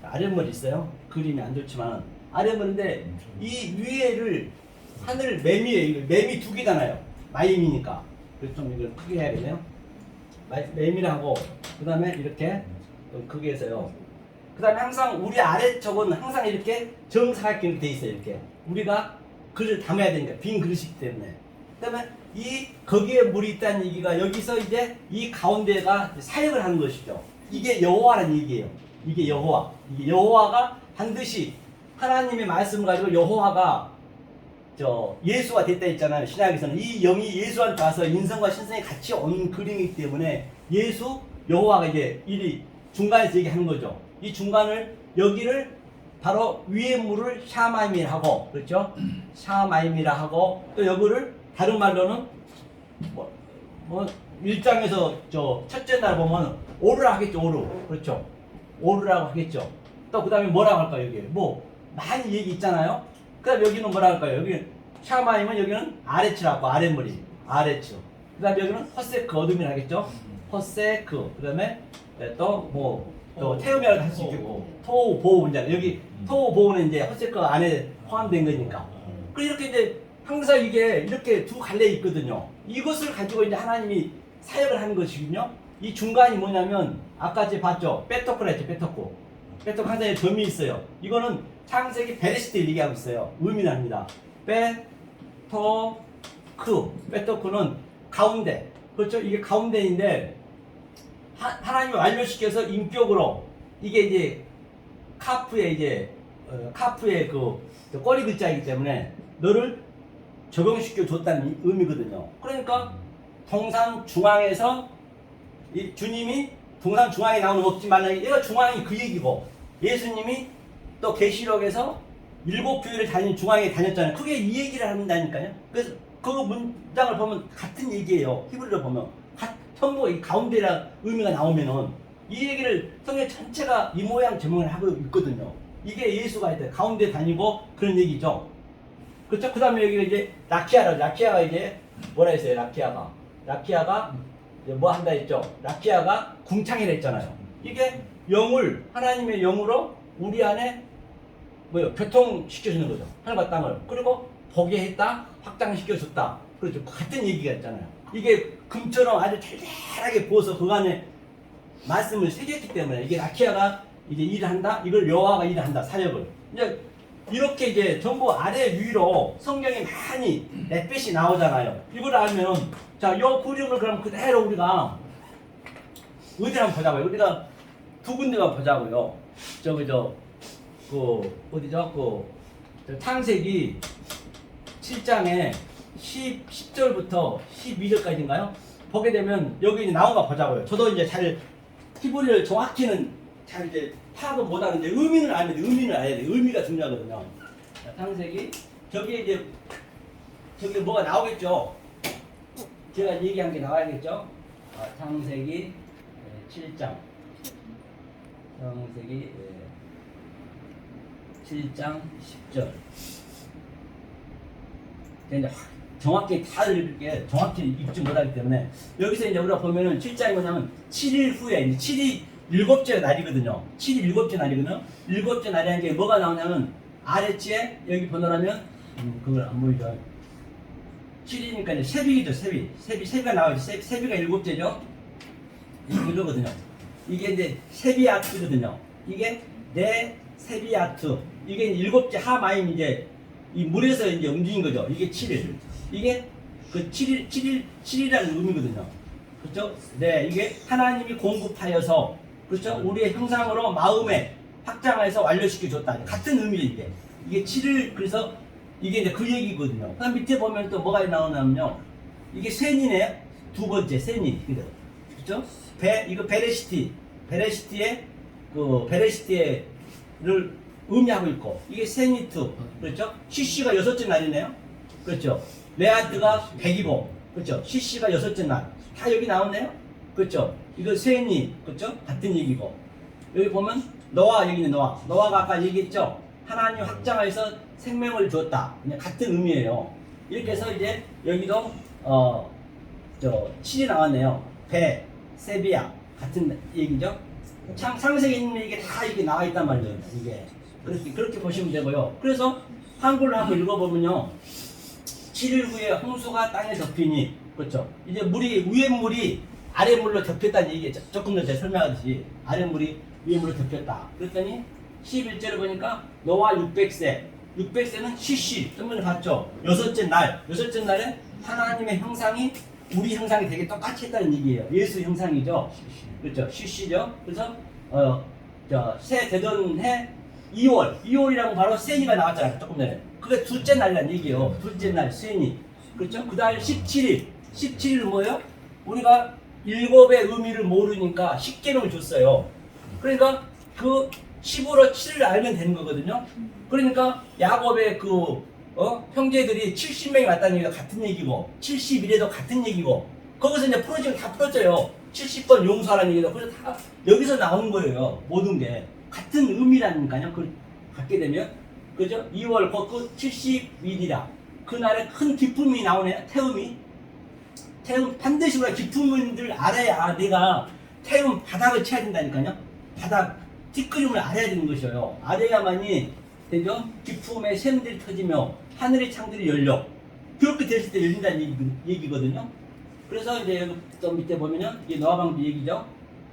아랫물이 있어요. 그림이 안 좋지만 아랫물인데 이 위에를 하늘 매미예요. 매미 두 개잖아요. 마임이니까. 그래서 좀 이걸 크게 해야겠네요. 매미라고 그 다음에 이렇게 좀 크게 해서요. 그 다음에 항상 우리 아래쪽은 항상 이렇게 정사각형으로 돼 있어요. 이렇게 우리가 그릇을 담아야 되니까 빈 그릇이기 때문에. 그 다음에 거기에 물이 있다는 얘기가 여기서 이제 이 가운데가 사역을 하는 것이죠. 이게 여호와라는 얘기예요. 이게 여호와. 이게 여호와가 반드시 하나님의 말씀을 가지고 여호와가 예수가 됐다 했잖아요. 신약에서는 이 영이 예수한테 와서 인성과 신성이 같이 온 그림이기 때문에 예수 여호와가 이제 중간에서 얘기하는 거죠. 이 중간을 여기를 바로 위의 물을 샤마임이라 하고 그렇죠? 샤마임이라 하고 또 여기를 다른 말로는 1장에서 첫째 날 보면 오르라 하겠죠. 오르 그렇죠? 오르라고 하겠죠. 또 그 다음에 뭐라고 할까요? 여기 많이 얘기 있잖아요. 그 다음에 여기는 뭐라고 할까요? 여기 샤마임은 여기는 아레츠라고 아랫물이 아레츠. 그 다음에 여기는 허세크 어둠이라 하겠죠. 허세크. 그 다음에 또 태음이라고 할 수 있겠고 토우 보호 문제 여기 토우 보호는 이제 허세크 안에 포함된 거니까. 그리고 이렇게 이제 항상 이게 이렇게 두 갈래 있거든요. 이것을 가지고 이제 하나님이 사역을 하는 것이군요. 이 중간이 뭐냐면 아까 제가 봤죠. 빼토크라 했죠. 빼토크 항상 점이 있어요. 이거는 창세기 베레시트 얘기하고 있어요. 의미는 합니다. 빼토크는 가운데. 그렇죠? 이게 가운데인데 하나님이 완료시켜서 인격으로 이게 이제 카프의 그 꼬리 글자이기 때문에 너를 적용시켜 줬다는 의미거든요. 그러니까 동산 중앙에서 이 주님이 동산 중앙에 나오는 먹지 말라 얘가 중앙이 그 얘기고 예수님이 또 계시록에서 7교회를 중앙에 다녔잖아요. 그게 이 얘기를 한다니까요. 그래서 그 문장을 보면 같은 얘기예요. 히브리로 보면 전부 이 가운데라 의미가 나오면은 이 얘기를 성경 전체가 이 모양 제목을 하고 있거든요. 이게 예수가 이제 가운데 다니고 그런 얘기죠. 그렇죠? 그 다음에 여기가 이제 라키아가 이제 뭐라 했어요? 라키아가 이제 뭐 한다 했죠? 라키아가 궁창이라 했잖아요. 이게 하나님의 영으로 우리 안에 교통시켜주는 거죠. 하늘과 땅을. 그리고 보게 했다, 확장시켜줬다. 그렇죠. 같은 얘기가 있잖아요. 이게 금처럼 아주 달달하게 부어서 그 안에 말씀을 새겼기 때문에 이게 라키아가 이제 일을 한다? 이걸 여호와가 일을 한다, 사역을. 이제 이렇게 이제 전부 아래 위로 성경에 많이 넷빛이 나오잖아요. 이걸 알면, 자, 요 그림을 그럼 그대로 우리가 어디 한번 보자고요. 우리가 두 군데만 보자고요. 창세기 7장에 10절부터 12절까지인가요? 보게 되면 여기 이제 나온 거 보자고요. 저도 이제 잘 히브리를 정확히는 잘 이제 파악은 못하는데 의미는 아는데 의미는 알아야 돼. 의미가 중요하거든요. 자, 창세기 저기에 이제 저기 뭐가 나오겠죠. 제가 얘기한 게 나와야겠죠. 창세기 7장. 창세기 7장 10절. 이제 정확히 다 읽을게 정확히 읽지 못하기 때문에 여기서 이제 우리가 보면은 7장이 뭐냐면 7일 후에 이제 7이 일곱째 날이거든요. 7이 일곱째 날이거든요. 일곱째 날이라는 게 뭐가 나오냐면 아래치에 여기 번호라면 그걸 안 보이죠. 7이니까 이제 세비이죠. 세비가 나와요. 세비가 일곱째죠. 이거거든요. 이게 이제 세비아트거든요. 이게 네 세비아트. 이게 이제 일곱째 하마임 이제 이 물에서 이제 움직인 거죠. 이게 7일. 이게 그 7일이라는 의미거든요. 그렇죠? 네, 이게 하나님이 공급하여서 그렇죠? 우리의 형상으로 마음에 확장해서 완료시켜 줬다. 같은 의미예요, 이게. 이게 7일 그래서 이게 이제 그 얘기거든요. 그 밑에 보면 또 뭐가 나오냐면요. 이게 쇠니네. 두 번째 쇠니. 그렇죠? 이거 베레시티의 그 베레시티를 의미하고 있고 이게 세니트 그렇죠? 시시가 여섯째 날이네요. 그렇죠? 레아드가 100이고 그렇죠? 시시가 여섯째 날 다 여기 나오네요. 그렇죠? 이거 세니 그렇죠? 같은 얘기고 여기 보면 노아 여기는 노아가 아까 얘기했죠? 하나님 확장하여서 생명을 주었다. 그냥 같은 의미예요. 이렇게 해서 이제 여기도 7이 나왔네요. 세비야 같은 얘기죠. 창세기에 있는 이게 다 이게 나와 있단 말이에요. 이게 그렇게 보시면 되고요. 그래서 한글로 한번 읽어보면요. 7일 후에 홍수가 땅에 덮이니 그렇죠. 이제 물이 위에 물이 아래 물로 덮였다는 얘기죠. 조금 전에 설명하듯이 아래 물이 위에 물로 덮였다. 그랬더니 11절에 보니까 노아 600세는 시시 좀 전에 봤죠. 여섯째 날에 하나님의 형상이 우리 형상이 되게 똑같이 했다는 얘기예요. 예수 형상이죠. 그렇죠. 시시죠. 그래서 새 되던 해 2월이라고 바로 세니가 나왔잖아요. 조금 전에. 그게 둘째 날이란 얘기예요. 둘째 날 세니. 그렇죠. 그 다음 17일은 뭐예요? 우리가 일곱의 의미를 모르니까 10계명을 줬어요. 그러니까 그 10으로 7을 알면 되는 거거든요. 그러니까 야곱의 형제들이 70명이 왔다는 얘기가 같은 얘기고 71에도 같은 얘기고 거기서 이제 풀어지면 다 풀어져요. 70번 용서하라는 얘기도 그래서 다 여기서 나온 거예요. 모든 게 같은 의미라니까요. 그걸 갖게 되면 그죠? 2월 그 70일이라 그날에 큰 기쁨이 나오네요. 태움 반드시 우리가 기쁨을 알아야 내가 태움 바닥을 쳐야 된다니까요. 바닥 뒷그림을 알아야 되는 것이에요. 알아야만이 되죠? 기쁨의 샘들이 터지며 하늘의 창들이 열려 그렇게 됐을 때 열린다는 얘기거든요. 그래서 이제 여기 또 밑에 보면은 이게 노아방주 얘기죠.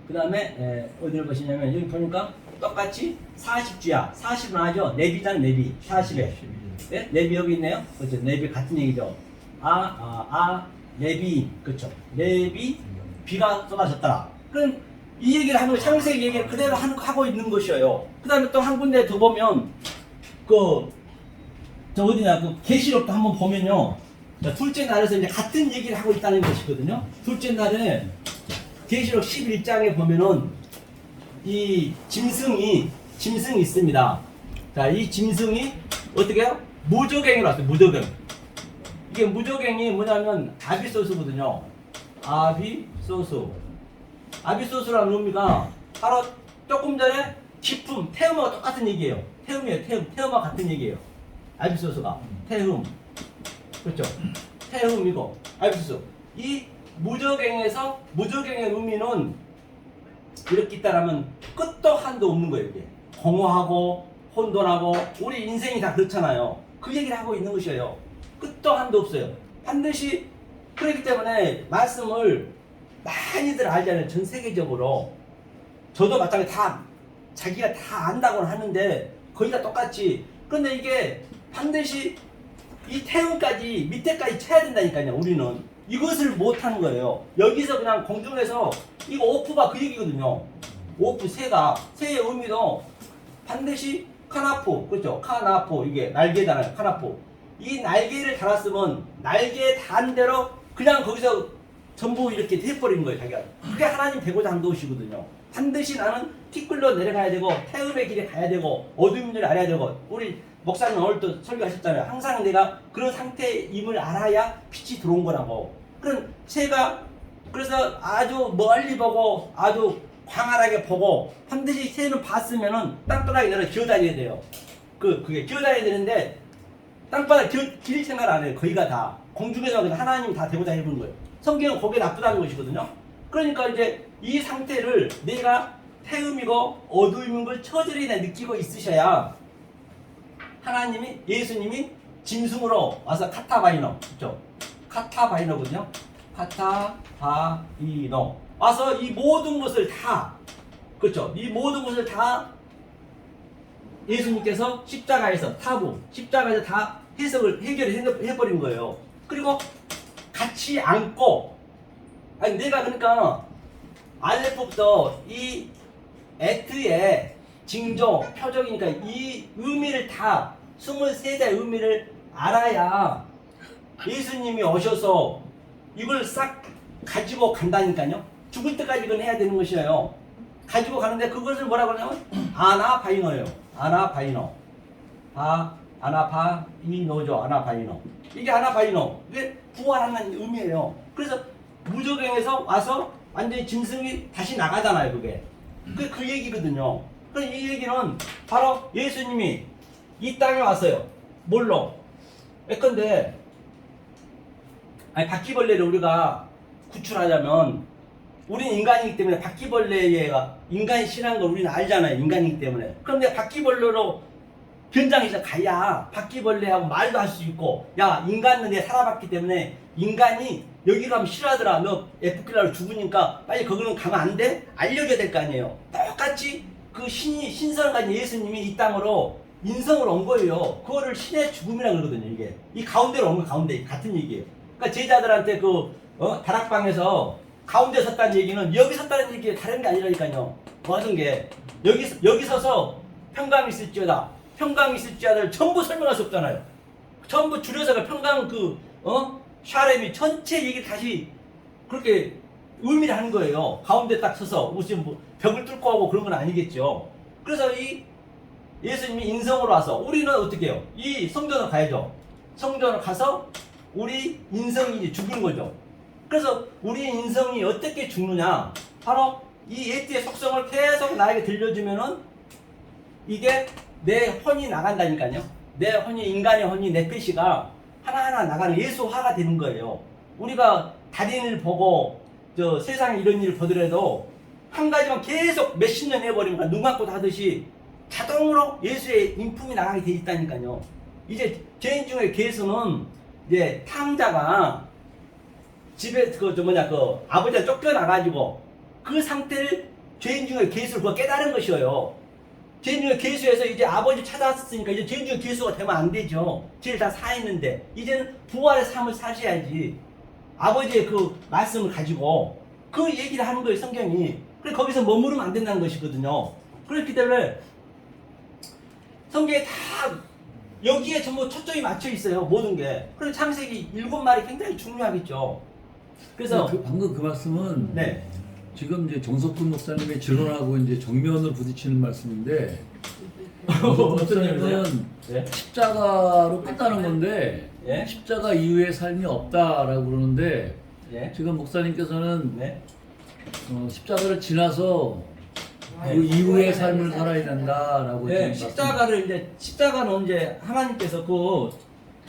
그 다음에 어디를 보시냐면 여기 보니까 똑같이 40주야. 40은 아죠? 네비잖아 네비. 40에. 네? 네비 여기 있네요. 그렇죠. 네비 같은 얘기죠. 네비. 그렇죠. 네비 비가 쏟아졌더라. 그럼 이 얘기를 하는 거 창세기 얘기를 그대로 하고 있는 것이에요. 그 다음에 또 한 군데 더 보면 계시록도 한번 보면요. 둘째 날에서 이제 같은 얘기를 하고 있다는 것이거든요. 둘째 날에 계시록 11장에 보면은 이 짐승이 있습니다. 자, 이 짐승이 어떻게 해요? 무저갱이로 왔어요. 무저갱. 이게 무저갱이 뭐냐면 아비소스거든요. 아비소스라는 의미가 바로 조금 전에 기쁨, 태음하고 똑같은 얘기예요. 태음하고 같은 얘기예요. 아비소스가 태음. 그렇죠. 태음이고 아비소스. 이 무저갱의 의미는 이렇게 있다라면 끝도 한도 없는 거예요. 이게 공허하고 혼돈하고 우리 인생이 다 그렇잖아요. 그 얘기를 하고 있는 것이에요. 끝도 한도 없어요. 반드시 그렇기 때문에 말씀을 많이들 알잖아요. 전 세계적으로. 저도 마찬가지 자기가 다 안다고는 하는데 거의 다 똑같이. 그런데 이게 반드시 이 태음까지 밑에까지 쳐야 된다니까요. 우리는 이것을 못하는 거예요. 여기서 그냥 공중에서 이거 오프가 그 얘기거든요. 오프 새의 의미도 반드시 카나포 그렇죠. 카나포 이게 날개잖아요. 카나포 이 날개를 달았으면 날개에 닿은 대로 그냥 거기서 전부 이렇게 해버린 거예요, 자기가. 그게 하나님 되고자 한 것이거든요. 반드시 나는 티끌로 내려가야 되고 태음의 길에 가야 되고 어둠인 줄 알아야 되고, 우리 목사님 오늘 또 설교하셨잖아요. 항상 내가 그런 상태임을 알아야 빛이 들어온 거라고. 그럼 새가 그래서 아주 멀리 보고 아주 광활하게 보고 반드시 새는 봤으면은 땅바닥에 내려 기어다녀야 돼요. 그게 기어다녀야 되는데 땅바닥 길 생각 안 해요. 거기가 다 공중에서 그냥 하나님 다 되고자 해보는 거예요. 성경은 거기에 나쁘다는 것이거든요. 그러니까 이제 이 상태를 내가 태음이고 어두움인 걸 처절히 느끼고 있으셔야 하나님이, 예수님이 짐승으로 와서 카타바이노, 그렇죠? 카타바이노거든요. 카타바이노 와서 이 모든 것을 다, 그렇죠? 이 모든 것을 다 예수님께서 십자가에서 십자가에서 다 해결을 해버린 거예요. 그리고 같이 안고, 아니 내가 그러니까 알레프부터 이 에트의 징조, 표적이니까 이 의미를 다 23자의 의미를 알아야 예수님이 오셔서 이걸 싹 가지고 간다니까요. 죽을 때까지 이건 해야 되는 것이에요. 가지고 가는데 그것을 뭐라고 하냐면 아나바이노예요. 아나바이노. 아나바이노죠. 아나바이노. 이게 아나바이노. 이게 부활하는 의미예요. 그래서 무적행에서 와서 완전히 짐승이 다시 나가잖아요. 그게. 그 얘기거든요. 그래서 이 얘기는 바로 예수님이 이 땅에 왔어요. 뭘로? 예컨대 바퀴벌레를 우리가 구출하자면, 우리는 인간이기 때문에 바퀴벌레가 인간이 싫어하는 걸 우리는 알잖아요. 인간이기 때문에. 그런데 바퀴벌레로 변장해서 가야 바퀴벌레하고 말도 할 수 있고, 야 인간은 내가 살아봤기 때문에 인간이 여기 가면 싫어하더라. 너 에프킬라로 죽으니까 빨리 거기는 가면 안 돼? 알려줘야 될 거 아니에요. 똑같이 그 신성을 가진 예수님이 이 땅으로 인성으로 온 거예요. 그거를 신의 죽음이라고 그러거든요. 이게 이 가운데로 온 거, 가운데 같은 얘기예요. 그러니까 제자들한테 다락방에서 가운데 섰다는 얘기는 여기 섰다는 얘기에 다른 게 아니라니까요. 무슨 게 여기 서서 평강이 있을지어다, 평강이 있을지어다를 전부 설명할 수 없잖아요. 전부 줄여서 평강 샤렘이 전체 얘기를 다시 그렇게 의미를 하는 거예요. 가운데 딱 서서 무슨 벽을 뚫고 하고 그런 건 아니겠죠. 그래서 이 예수님이 인성으로 와서 우리는 어떻게 해요? 이 성전으로 가야죠. 성전으로 가서 우리 인성이 죽는 거죠. 그래서 우리 인성이 어떻게 죽느냐? 바로 이 예티의 속성을 계속 나에게 들려주면은 이게 내 혼이 나간다니까요. 내 혼이, 인간의 혼이, 내 패시가 하나하나 나가는 예수화가 되는 거예요. 우리가 달인을 보고 세상에 이런 일을 보더라도 한 가지만 계속 몇십 년 해버리면 눈 감고 하듯이 자동으로 예수의 인품이 나가게 돼 있다니까요. 이제 죄인 중에 괴수는 이제 탕자가 집에 아버지가 쫓겨나가지고 그 상태를 죄인 중에 괴수를 그거 깨달은 것이에요. 죄인 중에 괴수에서 이제 아버지 찾아왔으니까 이제 죄인 중에 괴수가 되면 안 되죠. 죄를 다 사했는데 이제는 부활의 삶을 사셔야지. 아버지의 그 말씀을 가지고 그 얘기를 하는 거예요, 성경이. 그래서 거기서 머무르면 안 된다는 것이거든요. 그렇기 때문에 성경에 다 여기에 전부 초점이 맞춰 있어요, 모든 게. 그래서 창세기 7마리 굉장히 중요하겠죠. 그래서 방금 그 말씀은 네. 지금 이제 정석근 목사님의 질문하고 이제 정면을 부딪히는 말씀인데, 정석근 목사님은 네. 십자가로 끝나는 건데 예? 십자가 이후의 삶이 없다라고 그러는데, 예? 지금 목사님께서는 네. 십자가를 지나서 그 이후의 삶을 살아야 된다라고 네, 지금 십자가는 이제 하나님께서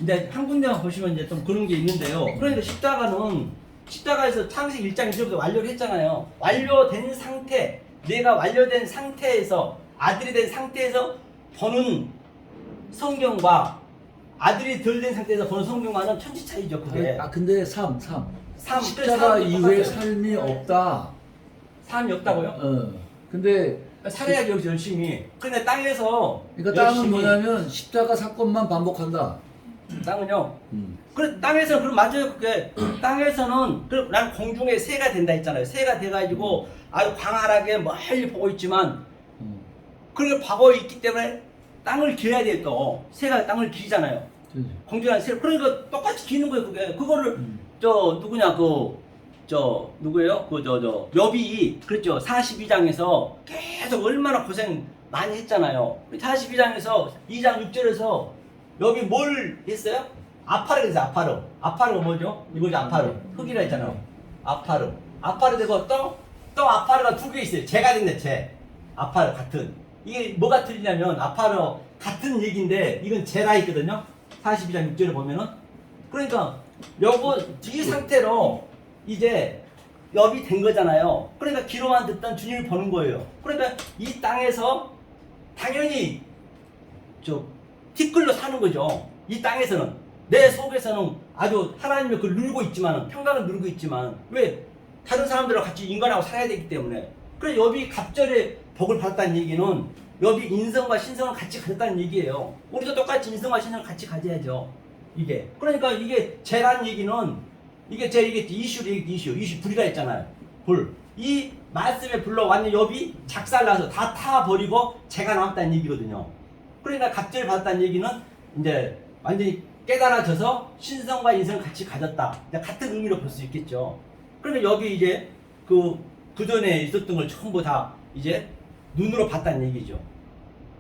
이제 한 군데만 보시면 이제 좀 그런 게 있는데요. 그러니까 십자가에서 창세기 1장 1절부터 완료를 했잖아요. 완료된 상태, 내가 완료된 상태에서, 아들이 된 상태에서 보는 성경과 아들이 덜 된 상태에서 보는 성경과는 천지 차이죠, 그게. 근데 삶. 십자가 삶이 이후의 똑같아요. 삶이 없다. 삶이 없다고요? 근데 살아야지 여기서 열심히. 근데 땅에서 그러니까 땅은 열심히, 뭐냐면 십자가 사건만 반복한다. 땅은요. 그래, 땅에서는 그럼 맞아요. 그게 땅에서는 난 공중에 새가 된다 했잖아요. 새가 돼가지고 아주 광활하게 멀리 보고 있지만 그걸 보고 있기 때문에 땅을 기어야 돼요. 또 새가 땅을 기잖아요. 그지. 공중한 세 그러니까 똑같이 기는 거예요. 그거를 저 누구냐 저 누구예요? 저 여비 그랬죠. 42장에서 계속 얼마나 고생 많이 했잖아요. 42장에서 2장 6절에서 여비 뭘 했어요? 아파르 했어요. 아파르가 뭐죠? 이거죠. 아파르 흙이라 했잖아요. 아파르 되고 또 아파르가 두 개 있어요. 제가 됐네. 제 아파르 같은 이게 뭐가 틀리냐면 아파르 같은 얘기인데 이건 제라 있거든요. 42장 6절을 보면은 그러니까 요거 이 상태로 이제 엽이 된 거잖아요. 그러니까 귀로만 듣던 주님을 보는 거예요. 그러니까 이 땅에서 당연히 저 티끌로 사는 거죠. 이 땅에서는 내 속에서는 아주 하나님의 그 누르고 있지만 평강을 누르고 있지만 왜 다른 사람들과 같이 인간하고 살아야 되기 때문에 그래 엽이 갑절에 복을 받았다는 얘기는 엽이 인성과 신성을 같이 가졌다는 얘기예요. 우리도 똑같이 인성과 신성을 같이 가져야죠. 이게 그러니까 이게 재란 얘기는 이게 이슈 불이라 했잖아요. 불. 이 말씀의 불로 완전 엽이 작살나서 다 타버리고 재가 남았다는 얘기거든요. 그러니까 갑절을 받았다는 얘기는 이제 완전히 깨달아져서 신성과 인성을 같이 가졌다. 같은 의미로 볼 수 있겠죠. 그러니까 엽이 이제 그 전에 있었던 걸 전부 다 이제 눈으로 봤다는 얘기죠.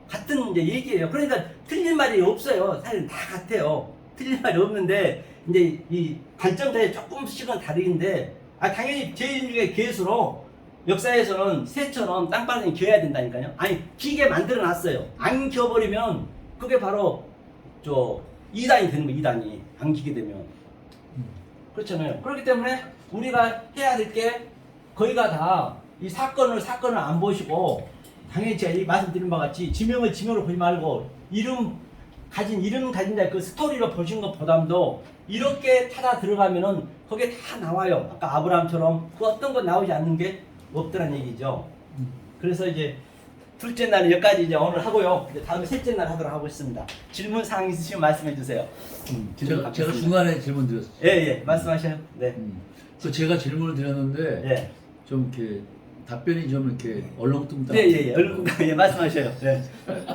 같은 이제 얘기예요. 그러니까 틀린 말이 없어요. 사실 다 같아요. 틀린 말이 없는데 이제 이 관점들이 조금씩은 다르긴데 당연히 제일 중에 개수로 역사에서는 새처럼 땅바닥에 기어야 된다니까요. 아니 기게 만들어 놨어요. 안 기어버리면 그게 바로 저 이단이 되는 거예요. 이단이 안 기게 되면 그렇잖아요. 그렇기 때문에 우리가 해야 될 게 거의가 다 이 사건을 안 보시고 당연히 제가 이 말씀드린 바와 같이 지명을 보지 말고 이름 가진 자 그 스토리로 보신 것보다도 이렇게 찾아 들어가면은 거기에 다 나와요. 아까 아브라함처럼 그 어떤 건 나오지 않는 게 없더란 얘기죠. 그래서 이제 둘째 날은 여기까지 이제 오늘 하고요. 이제 다음에 셋째 날 하도록 하고 있습니다. 질문 사항 있으시면 말씀해 주세요. 제가 중간에 질문 드렸어요. 예, 말씀하셔요. 네. 그 제가 질문을 드렸는데 예. 좀 이렇게 답변이 좀 이렇게 얼렁뚱땅. 예, 예, 말씀하셔요. 네.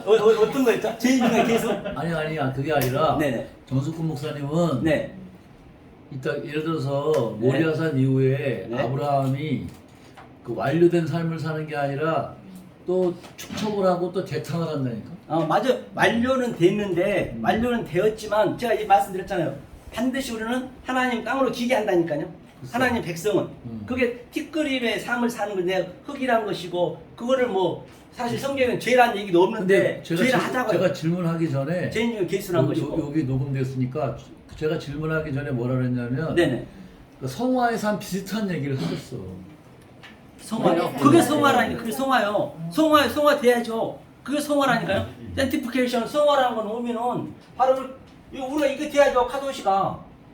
어떤 거였죠? 제일 중요한 계속. 아니야 그게 아니라 네네. 정숙훈 목사님은 네. 이따 예를 들어서 모리아산 이후에 네. 아브라함이 그 완료된 삶을 사는 게 아니라 또 축척을 하고 또 재탕을 한다니까. 맞아. 완료는 됐는데 완료는 되었지만 제가 이 말씀드렸잖아요. 반드시 우리는 하나님 땅으로 기게 한다니까요. 하나님 백성은 그게 티끌임의 삶을 사는 건데 흙이란 것이고 그거를 뭐 사실 성경에는 죄라는 얘기도 없는데 죄를 하자고요. 제가 질문하기 전에 죄인 중에 개수란 것이고 여기 녹음됐으니까 제가 질문하기 전에 뭐라 그랬냐면 네네. 그 성화에서 한 비슷한 얘기를 하셨어. 성화요? 그게 성화라니까. 그게 성화요. 성화 돼야죠. 그게 성화라니까요. 센티피케이션 성화라는 건 의미는 바로 우리가 이게 돼야죠.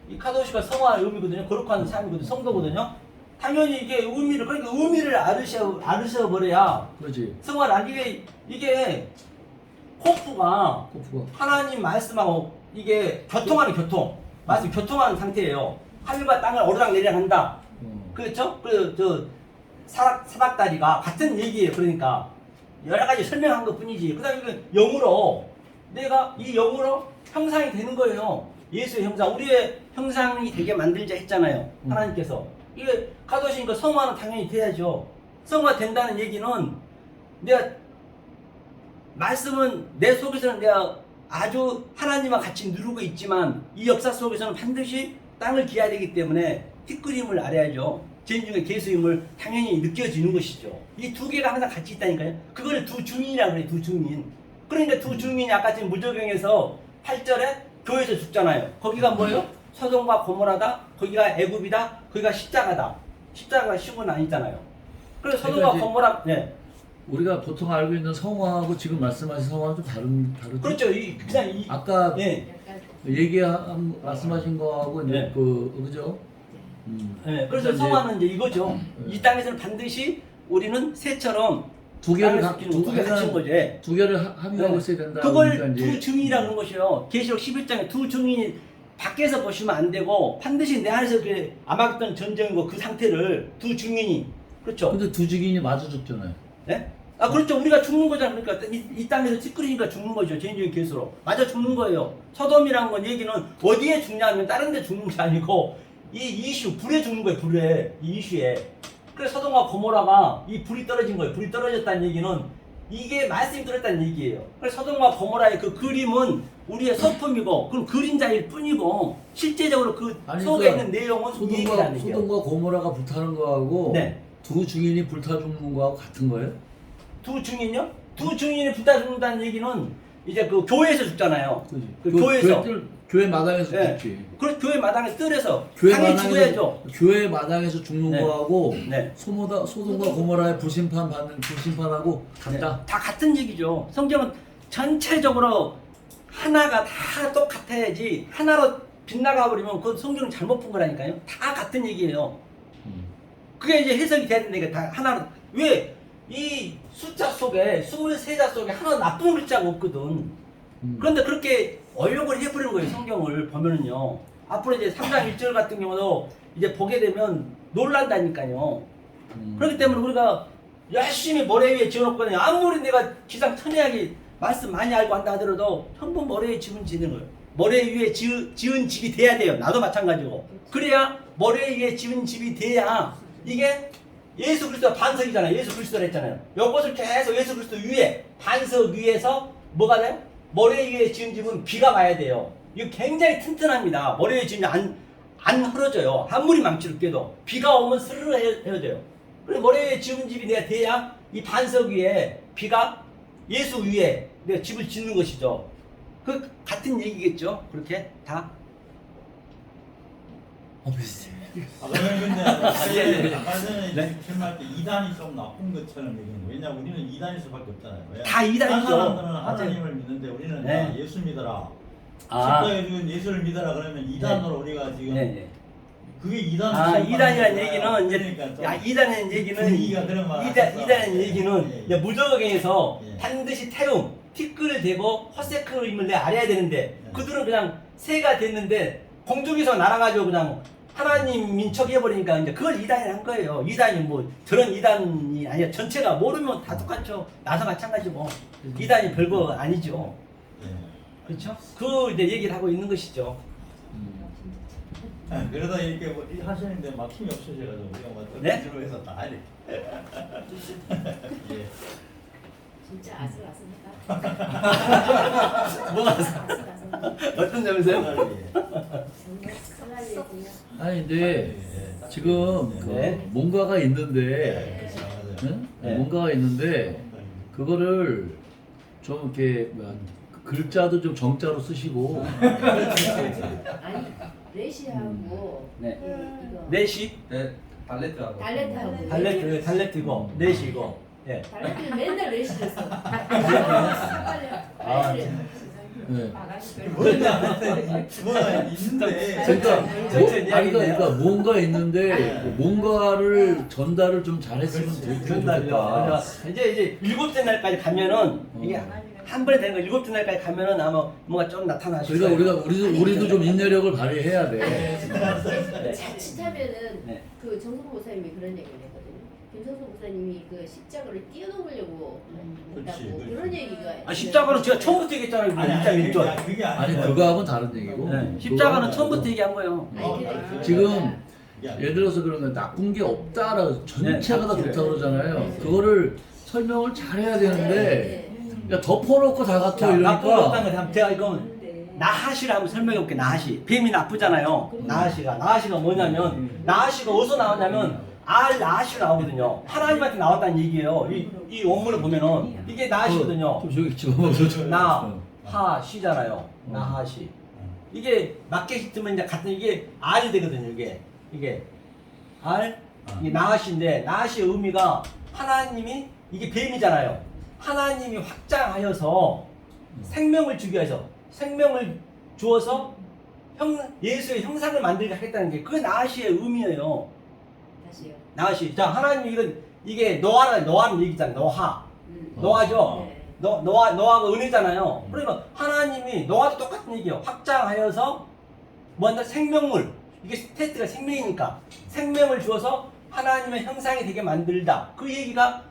이 카도시가 성화의 의미거든요. 거룩한 삶이거든요. 성도거든요. 당연히 이게 의미를 그러니까 의미를 알으셔 버려야 그렇지. 성화를 이게 호프가 하나님 말씀하고 이게 교통하는 말씀 교통하는 상태예요. 하늘과 땅을 오르락내리락 한다. 그렇죠? 그 사박다리가 같은 얘기예요. 그러니까 여러 가지 설명한 것 뿐이지. 그 다음에 이건 영으로 내가 이 영으로 형상이 되는 거예요. 예수의 형상, 우리의 형상이 되게 만들자 했잖아요. 하나님께서. 이게 가도시니까 성화는 당연히 돼야죠. 성화 된다는 얘기는 내가 말씀은 내 속에서는 내가 아주 하나님과 같이 누르고 있지만 이 역사 속에서는 반드시 땅을 기해야 되기 때문에 티끌임을 알아야죠. 죄인 중에 개수임을 당연히 느껴지는 것이죠. 이 두 개가 항상 같이 있다니까요. 그걸 두 증인이라고 그래요. 두 증인. 그러니까 두 증인이 아까 지금 무적용에서 8절에 교회에서 죽잖아요. 거기가 뭐예요? 소돔과 고모라다. 거기가 애굽이다. 거기가 십자가다. 십자가가 쉬운 건 아니잖아요. 그래서 소돔과 고모라. 네. 우리가 보통 알고 있는 성화하고 지금 말씀하신 성화는 좀 다르죠. 그렇죠. 아까 네. 말씀하신 거하고 이제 네. 그죠? 네. 그래서 성화는 이제 이거죠. 이 땅에서는 반드시 우리는 새처럼 두 개를 갖춘 거죠. 두 개를 합의하고 있어야 된다. 그걸 그러니까 두 증인이라고 하는 것이요. 계시록 11장에 두 증인이 밖에서 보시면 안 되고 반드시 내 안에서 그 아마겟돈 전쟁이고 그 상태를 두 증인이 그렇죠. 근데 두 증인이 마주 죽잖아요. 네? 아 그렇죠. 우리가 죽는 거잖아요. 그러니까 이 땅에서 찌끄리니까 죽는 거죠. 개인적인 계수로. 맞아 죽는 거예요. 소돔이라는 건 얘기는 어디에 죽냐면 다른 데 죽는 게 아니고 이 이슈 불에 죽는 거예요. 불에 이 이슈에. 그래서 소돔과 고모라가 이 불이 떨어진 거예요. 불이 떨어졌다는 얘기는 이게 말씀이 들었다는 얘기예요. 그래서 소돔과 고모라의 그 그림은 우리의 소품이고 그럼 그림자일 뿐이고 실제적으로 그 아니, 속에 그러니까 있는 내용은 이 얘기라는 얘기예요. 소돔과 고모라가 불타는 거하고 네. 두 증인이 불타 죽는 거하고 같은 거예요? 두 증인요? 두 증인이 불타 죽는다는 얘기는 이제 그 교회에서 죽잖아요. 그지? 그 교회에서. 교회 마당에서 네. 죽지. 그 교회 마당에 뜰에서 교회 당연히 마당에서 죽어야죠. 교회 마당에서 죽는 네. 거하고 네. 소돔과 고모라의 불심판하고 같다. 다 같은 얘기죠. 성경은 전체적으로 하나가 다 똑같아야지 하나로 빗나가 버리면 그건 성경은 잘못 본 거라니까요. 다 같은 얘기예요. 그게 이제 해석이 돼야 되니까 다 하나로. 왜? 이 숫자 속에 23자 속에 하나 나쁜 글자가 없거든. 그런데 그렇게 어용을 해버리는 거예요. 성경을 보면은요. 앞으로 이제 3장 1절 같은 경우도 이제 보게 되면 놀란다니까요. 그렇기 때문에 우리가 열심히 머리 위에 지어놓거든요. 아무리 내가 기상천외하게 말씀 많이 알고 한다 하더라도 전부 머리 위에 집은 지는 거예요. 머리 위에 지은 집이 돼야 돼요. 나도 마찬가지고. 그래야 머리 위에 지은 집이 돼야 이게 예수 그리스도가 반석이잖아요. 예수 그리스도라 했잖아요. 이것을 계속 예수 그리스도 위에 반석 위에서 뭐가 돼요? 머리 위에 지은 집은 비가 와야 돼요. 이거 굉장히 튼튼합니다. 머리 위에 지으면 안 흐러져요. 아무리 망치를 껴도 비가 오면 스르르 해야 돼요. 그래서 머리 위에 지은 집이 돼야 이 반석 위에 비가 예수 위에 내가 집을 짓는 것이죠. 그 같은 얘기겠죠. 그렇게 다. 비슷해. 그러면 근데 예. 아까 전에 네. 질문할 때 이단이 좀 나쁜 것처럼 얘기는 거예요. 왜냐면 우리는 이단일 수밖에 없잖아요. 왜? 다 이단이죠. 다른 사람들은 맞아요. 하나님을 믿는데 우리는 네. 다 예수 믿어라. 아. 십자가에 죽은 예수를 믿어라 그러면 이단으로 우리가 지금 네. 그게 이단. 아, 이단이라는 얘기는 이제 그러니까 좀 이단이라는 얘기는 분위기가 그런 말 이단이라는 얘기는 예. 이제 무적행에서 예. 반드시 태움, 티끌을 대고 허세크임을 내가 알아야 되는데 예. 그들은 그냥 새가 됐는데 공중에서 날아가지고 그냥 하나님인 척 해버리니까 이제 그걸 이단이란 거예요. 이단이 뭐 저런 이단이 아니라 전체가 모르면 다 똑같죠. 나도 마찬가지고 이단이 별거 아니죠. 예. 그렇죠? 그 이제 얘기를 하고 있는 것이죠. 그러다 이렇게 뭐 하시는데 막 힘이 없으셔가지고 우리가 뭐 네? 뒤로 해서 다 하니. 예. 진짜 아슬아슬하다. 뭐가 아슬아슬하다. 어떤 점에서요? 정말 슬라이 얘기야. 아니 근데 지금 그 네. 뭔가가 있는데 응? 네. 뭔가가 있는데 그거를 좀 이렇게 뭐야, 글자도 좀 정자로 쓰시고 아니 레시하고 네. 이거 넷이 네, 발레트하고. 달레트하고 달레트고 넷이고 예. 달레트는 맨날 레시였어. 아, 네. 뭐가 있는데. 그러니까 전체 그러니까 뭔가 있는데 뭔가를 전달을 좀 잘했으면 되게 전달이요. 좋겠다. 이제 일곱째 날까지 가면은 이게 한 번에 되는 거 일곱째 날까지 가면은 아마 뭔가 좀 나타나실 그러니까 거예요. 우리도 좀 인내력을 발휘해야 돼. 자칫하면은 네. 그 정성 목사님이 그런 얘기를 했거든요. 김성수 목사님이 그 십자가를 뛰어넘으려고 그렇지, 했다고 그렇지. 그런 얘기가. 아 십자가는 제가 처음부터 얘기했잖아요. 아니, 일장 아니, 일절. 그게 아니 아니고. 그거하고는 다른 얘기고. 네. 십자가는 그거는 처음부터 다르고. 얘기한 거예요. 아니, 그래. 지금 야, 예를 들어서 그런 거 나쁜 게 없다라고 전체가 다 네, 좋다 그러잖아요. 네. 그거를 설명을 잘해야 되는데 네. 야 덮어놓고 다 같아 나쁜 거 없다는 이러니까 거 제가 이건 나하시를 한번 설명해 볼게요. 나하시. 뱀이 나쁘잖아요. 나하시가 뭐냐면 나하시가 어디서 나왔냐면 알 나하시가 나오거든요. 하나님한테 나왔다는 얘기예요. 이 원문을 보면은 이게 나하시거든요. 좀 저기 집어먹어. 나하시잖아요. 나하시. 이게 맞게 쓰면 이제 같은 이게 알이 되거든요. 이게 알 이게 나하시인데 나하시의 의미가 하나님이 이게 뱀이잖아요. 하나님이 확장하여서 생명을 주기 위해서 생명을 주어서 예수의 형상을 만들게 하겠다는 게 그게 나하시의 의미예요. 다시요. 나하시. 자 하나님 이게 노아는 얘기잖아요. 노아죠. 네. 노아가 은혜잖아요. 그러니까 하나님이 노아도 똑같은 얘기예요. 확장하여서 뭐한다 생명을 이게 테스트가 생명이니까 생명을 주어서 하나님의 형상이 되게 만들다. 그 얘기가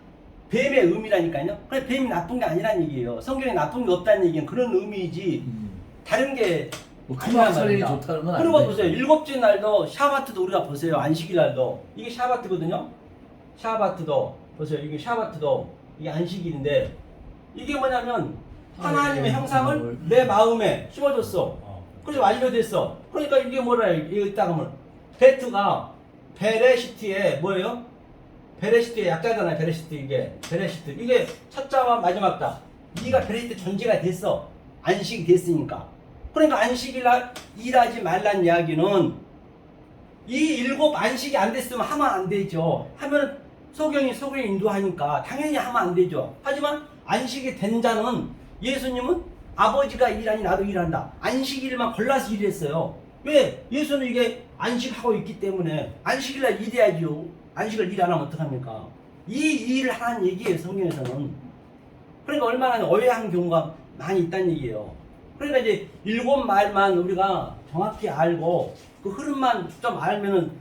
뱀의 의미라니까요. 그래 뱀이 나쁜 게 아니란 얘기예요. 성경에 나쁜 게 없다는 얘기는 그런 의미이지 다른 게 뭐 아니란 크막살이 말입니다. 좋다는 건 그리고 아닌데. 보세요. 일곱째 날도 샤바트도 우리가 보세요. 안식일 날도 이게 샤바트거든요. 샤바트도 보세요. 이게 샤바트도 이게 안식일인데 이게 뭐냐면 하나님의 형상을 내 마음에 심어줬어. 그래서 완료됐어. 그러니까 이게 뭐라 이거 있다가 뭐 베트가 베레시트의 뭐예요? 베레시트의 약자잖아요. 베레시트 이게 베레시트 이게 첫 자와 마지막자. 네가 베레시트 존재가 됐어. 안식이 됐으니까. 그러니까 안식일 날 일하지 말란 이야기는 이 일곱 안식이 안 됐으면 하면 안 되죠. 하면 소경이 인도하니까 당연히 하면 안 되죠. 하지만 안식이 된 자는 예수님은 아버지가 일하니 나도 일한다. 안식일만 골라서 일했어요. 왜? 예수는 이게 안식하고 있기 때문에 안식일날 일해야지요. 안식을 일 안 하면 어떡합니까? 이 일을 하는 얘기예요. 성경에서는. 그러니까 얼마나 오해한 경우가 많이 있다는 얘기예요. 그러니까 이제 일곱 말만 우리가 정확히 알고 그 흐름만 좀 알면은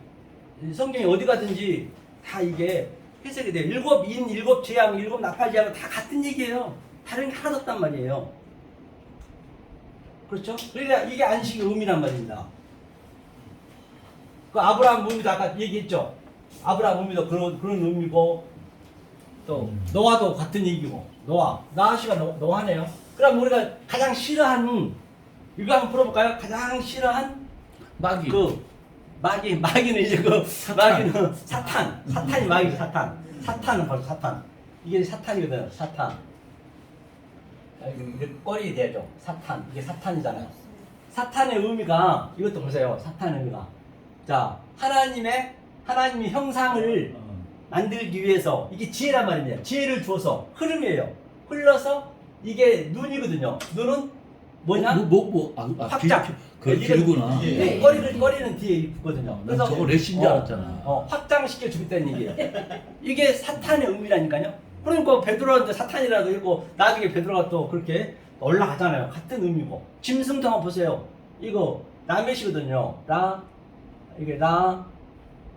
성경이 어디 가든지 다 이게 해석이 돼요. 일곱 인, 일곱 재앙, 일곱 나팔재앙 다 같은 얘기예요. 다른 게 하나도 없단 말이에요. 그렇죠? 그러니까 이게 안식의 의미란 말입니다. 그 아브라함 의미도 아까 얘기했죠. 아브라함 의미도 그런 의미고 또 노아도 같은 얘기고 나아씨가 노아네요. 그럼 우리가 가장 싫어하는 이거 한번 풀어볼까요? 가장 싫어한 마귀. 마귀는 이제 마귀는 사탄이 마귀죠. 사탄은 바로 사탄. 이게 사탄이거든요. 사탄. 이게 꼴이 되죠. 사탄. 이게 사탄이잖아요. 사탄의 의미가 이것도 보세요. 사탄의 의미가 자 하나님의 형상을 만들기 위해서 이게 지혜란 말입니다. 지혜를 주어서 흐름이에요. 흘러서 이게 눈이거든요. 눈은 뭐냐? 확장. 길구나. 네, 꺼리는 뒤에 있거든요. 그래서 저거 레시인 줄 알았잖아. 확장시켜 주겠다는 얘기예요. 이게 사탄의 의미라니까요. 그러니까 베드로한테 사탄이라고 했고 나중에 베드로가 또 그렇게 올라가잖아요. 같은 의미고. 짐승도 한번 보세요. 이거 라메시거든요. 이게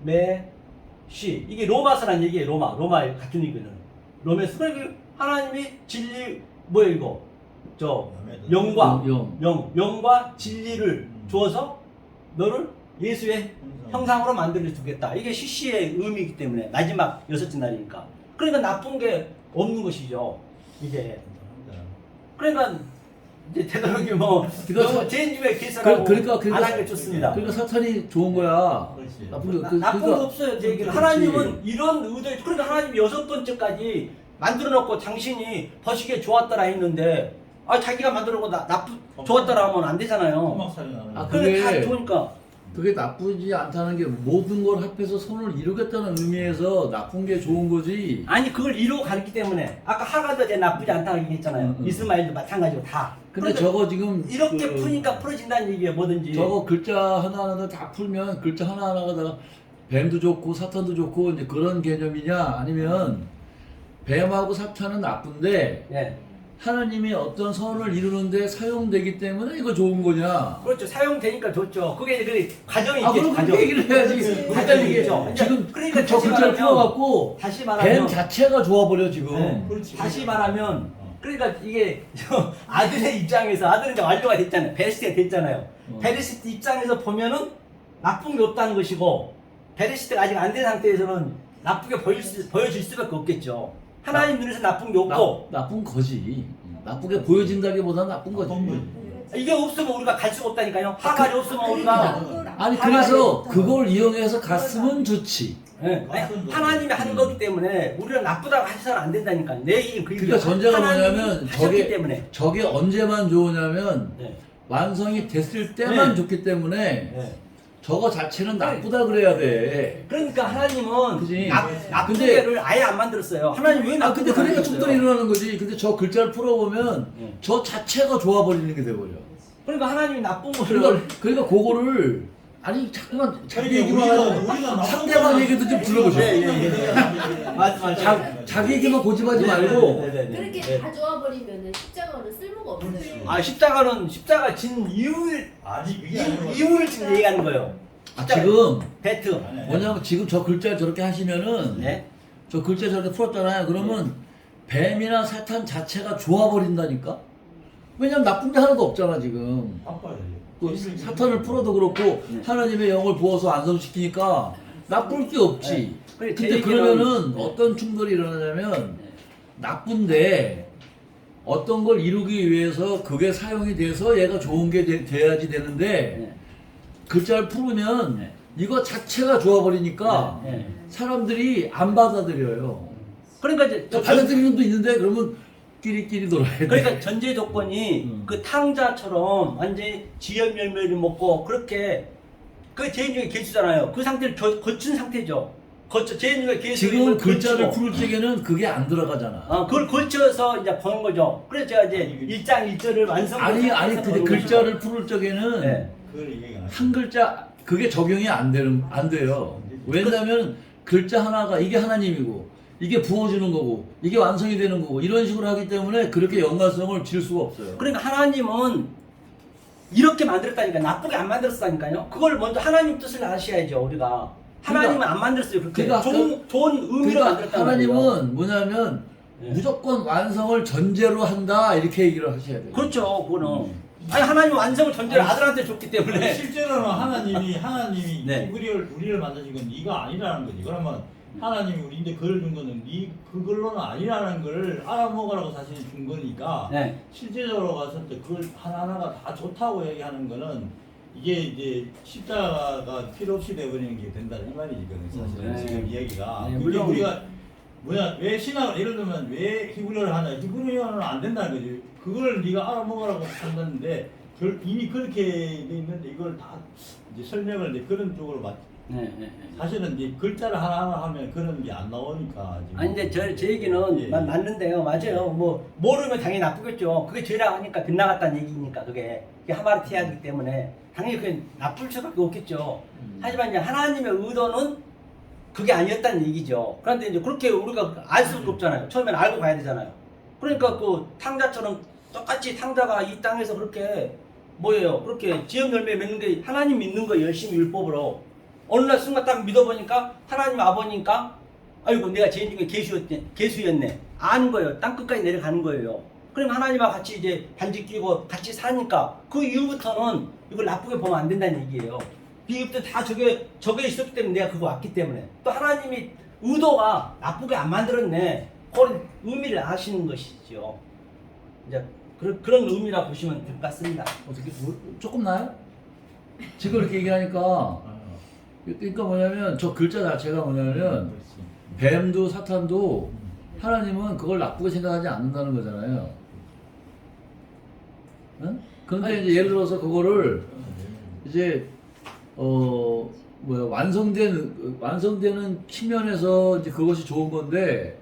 라메시 이게 로마서란 얘기예요. 로마의 같은 얘기는 로메스. 그러니까 하나님이 진리 뭐예요 이거? 영과 진리를 주어서 너를 예수의 형상으로 만들어 주겠다. 이게 시시의 의미이기 때문에 마지막 여섯째 날이니까. 그러니까 나쁜 게 없는 것이죠. 이게. 그러니까 이제 되도록이 죄인중에 계산하고 안 하는 게 좋습니다. 그러니까 사탄이 좋은 거야. 그렇지. 나쁜 거 없어요. 제 얘기는. 하나님은 이런 의도, 그러니까 하나님이 여섯 번째까지 만들어 놓고 당신이 버시기에 좋았더라 했는데 자기가 만들어 놓고 좋았더라 하면 안 되잖아요. 크막살이 나는. 그게 다 좋으니까. 그게 나쁘지 않다는 게 모든 걸 합해서 선을 이루겠다는 의미에서 나쁜 게 좋은 거지. 아니 그걸 이루고 가르기 때문에 아까 하가도 제 나쁘지 않다고 얘기했잖아요. 이스마엘도 마찬가지고 다. 근데 저거 지금 이렇게 푸니까 풀어진다는 얘기예요. 뭐든지. 저거 글자 하나하나 다 풀면 글자 하나하나가 다 뱀도 좋고 사탄도 좋고 이제 그런 개념이냐 아니면 뱀하고 사탄은 나쁜데 예. 하나님이 어떤 선을 이루는데 사용되기 때문에 이거 좋은 거냐? 그렇죠. 사용되니까 좋죠. 그게 이제 과정이 그럼 있겠죠. 그렇게 얘기를 해야지. 과정이 있죠. 지금 그러니까 저 글자를 풀어갖고 다시 뱀 말하면 자체가 좋아버려 지금. 네. 그렇지. 다시 말하면 그러니까 이게 아들의 입장에서 아들은 이제 완료가 됐잖아요. 베레시트가 됐잖아요. 베레시트 입장에서 보면은 나쁜 게 없다는 것이고 베레시트가 아직 안 된 상태에서는 나쁘게 보여줄 수밖에 없겠죠. 하나님 눈에서 나쁜 게 없고 나쁜 거지. 나쁘게 보여진다기보다 나쁜 거지. 이게 없으면 우리가 갈 수가 없다니까요. 하갈이 없으면 우리가 아니 그래서 그걸 이용해서 갔으면 좋지. 네. 아니, 하나님이 하는 거기 때문에 우리는 나쁘다고 해서는 안 된다니까요. 내 얘기는 그 그러니까 전제가 뭐냐면 때문에. 저게 언제만 좋으냐면 네. 완성이 됐을 때만 네. 좋기 때문에 네. 저거 자체는 나쁘다 그래야 돼. 그러니까 하나님은 그지? 나쁜 근데- 개를 아예 안 만들었어요. 하나님 왜 나쁜 근데 개를 그러니까 만들었어요? 충돌이 일어나는 거지. 근데 저 글자를 풀어보면 네. 저 자체가 좋아버리는 게 돼버려. 그러니까 하나님이 나쁜 거를 그러니까 그거를 아니 잠깐만 자기 그러니까 얘기만 우리가 상대방 얘기도 좀 들어보죠. 맞아. 자기 얘기만 고집하지 말고 그렇게 다 좋아버리면은 십자가는 쓸모가 없어요. 십자가 진 이유를 아니 그게 아니라 이유를 지금 얘기하는 거예요. 지금 배트. 뭐냐면 지금 저 글자를 저렇게 하시면은 네. 저 글자 저렇게 풀었잖아요. 그러면 뱀이나 사탄 자체가 좋아버린다니까? 왜냐면 나쁜 게 하나도 없잖아 지금. 바빠요. 그 사탄을 풀어도 그렇고 하나님의 영을 부어서 안성시키니까 나쁠 게 없지. 네. 그래, 제 근데 얘기는- 그러면은 네. 어떤 충돌이 일어나냐면 네. 나쁜데 어떤 걸 이루기 위해서 그게 사용이 돼서 얘가 좋은 게 돼야지 되는데 네. 글자를 풀으면 네. 이거 자체가 좋아버리니까 네. 네. 사람들이 안 받아들여요. 그러니까 이제 받아들이는 분도 있는데 그러면 끼리끼리 놀아야 돼. 그러니까 전제 조건이 그 탕자처럼 완전히 지연 열매를 먹고 그렇게 그 제인중의 개수잖아요. 그 상태를 거친 상태죠. 제인중의 개수 지금 글자를 풀을 적에는 그게 안 들어가잖아. 그걸 걸쳐서 이제 번 거죠. 그래서 제가 이제 1장 1절을 완성해서 아니 근데 글자를 풀을 적에는 네. 그걸 얘기가 안 한 글자 그게 적용이 안 돼요. 왜냐면 글자 하나가 이게 하나님이고 이게 부어주는 거고 이게 완성이 되는 거고 이런 식으로 하기 때문에 그렇게 연관성을 질 수가 없어요. 그러니까 하나님은 이렇게 만들었다니까 나쁘게 안 만들었다니까요. 그걸 먼저 하나님 뜻을 아셔야죠 우리가. 하나님은 안 만들었어요 그렇게. 그러니까 좋은 의미로 그러니까 만들었다는 거예요. 하나님은 뭐냐면 네. 무조건 완성을 전제로 한다 이렇게 얘기를 하셔야 돼요. 그렇죠 그거는. 아니 하나님 완성을 전제로 아들한테 줬기 때문에. 실제로는 하나님이 네. 우리를 만드신 건 네가 아니라는 거지. 그러면 하나님이 우리인데 그걸 준 거는 네 그걸로는 아니라는 걸 알아먹으라고 사실 준 거니까 네. 실제적으로 갔을 때 그걸 하나하나가 다 좋다고 얘기하는 거는 이게 이제 십자가가 필요 없이 돼버리는 게 된다는 이 말이지 사실은 네. 지금 이야기가. 네, 그게 물론 우리가 왜 신앙을 예를 들면 왜 히브리어를 하냐? 히브리어는 안 된다는 거지. 그걸 네가 알아먹으라고 한다는데 이미 그렇게 돼 있는데 이걸 다 이제 설명을 이제 그런 쪽으로 네. 사실은 이제 글자를 하나하나 하면 그런 게 안 나오니까. 지금. 아니 이제 제 얘기는 예. 맞는데요. 맞아요. 뭐 모르면 당연히 나쁘겠죠. 그게 죄라 하니까 빗나갔다는 얘기니까 그게 하마르티아이기 때문에 당연히 그게 나쁠 수밖에 없겠죠. 하지만 이제 하나님의 의도는 그게 아니었다는 얘기죠. 그런데 이제 그렇게 우리가 알 수가 없잖아요. 처음에는 알고 가야 되잖아요. 그러니까 그 탕자처럼 똑같이 탕자가 이 땅에서 그렇게 뭐예요? 그렇게 지연 열매 맺는 게 하나님 믿는 거 열심히 율법으로 어느 날 순간 딱 믿어보니까 하나님 아버니까 아이고 내가 제일 중에 개수였네 아는 거예요. 땅 끝까지 내려가는 거예요. 그럼 하나님과 같이 이제 반지 끼고 같이 사니까 그 이후부터는 이걸 나쁘게 보면 안 된다는 얘기예요. 이것도 다 저게 있었기 때문에 내가 그거 왔기 때문에 또 하나님이 의도가 나쁘게 안 만들었네 그런 의미를 아시는 것이죠. 이제 그런 의미라 보시면 될 것 같습니다. 어떻게 조금 나요? 지금 이렇게 얘기하니까 그러니까 뭐냐면 저 글자 자체가 뭐냐면 그렇지. 뱀도 사탄도 하나님은 그걸 나쁘게 생각하지 않는다는 거잖아요. 응? 그런데 이제 예를 들어서 그거를 이제 완성되는 측면에서 이제 그것이 좋은 건데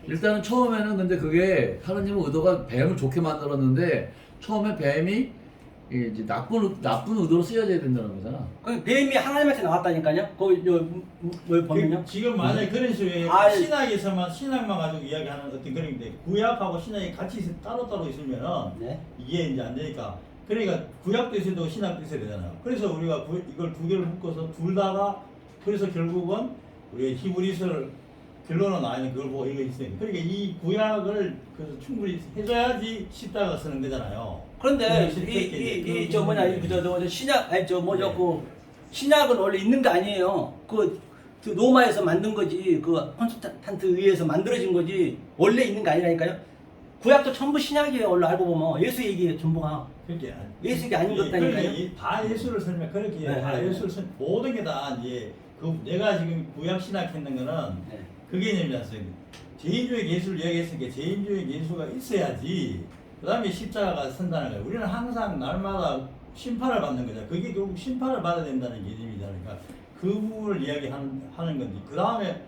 일단은 처음에는 근데 그게 하나님의 의도가 뱀을 좋게 만들었는데 처음에 뱀이 이제 나쁜 의도로 쓰여져야 된다는 거잖아. 그 뱀이 하나님한테 나왔다니까요. 거기 뭐 보면요. 지금 만약에 그런 식으로 신학만 가지고 이야기하는 어떤 그런 게 구약하고 신학이 같이 따로따로 있으면은 네. 이게 이제 안 되니까. 그러니까 구약도 있어야 되고 신학도 있어야 되잖아요. 그래서 우리가 이걸 두 개를 묶어서 둘 다가 그래서 결국은 우리 히브리서를 결론은 아니면 그걸 보고 이거 있어요. 그러니까 이 구약을 그래서 충분히 해줘야지 십자가 쓰는 거잖아요. 그런데 신약은 원래 있는 거 아니에요. 그 로마에서 만든 거지. 그 콘스탄트 의해서 만들어진 거지. 원래 있는 거 아니라니까요. 구약도 전부 신약이에요. 원래 알고 보면 예수 얘기예요. 전부가. 그렇게 예수 얘기 아닌 것다니까요. 다 예수를 설명 그렇게 네, 다 네, 예수를 모든 게 다 이제 그 내가 지금 구약 신학했는 거는 네. 그 개념이 않습니까? 제인주의 예수를 이야기했으니까 제인주의 예수가 있어야지 그 다음에 십자가가 선다는 거예요. 우리는 항상 날마다 심판을 받는 거죠. 그게 결국 심판을 받아야 된다는 개념이잖아요. 그러니까 그 부분을 이야기하는 건지 그 다음에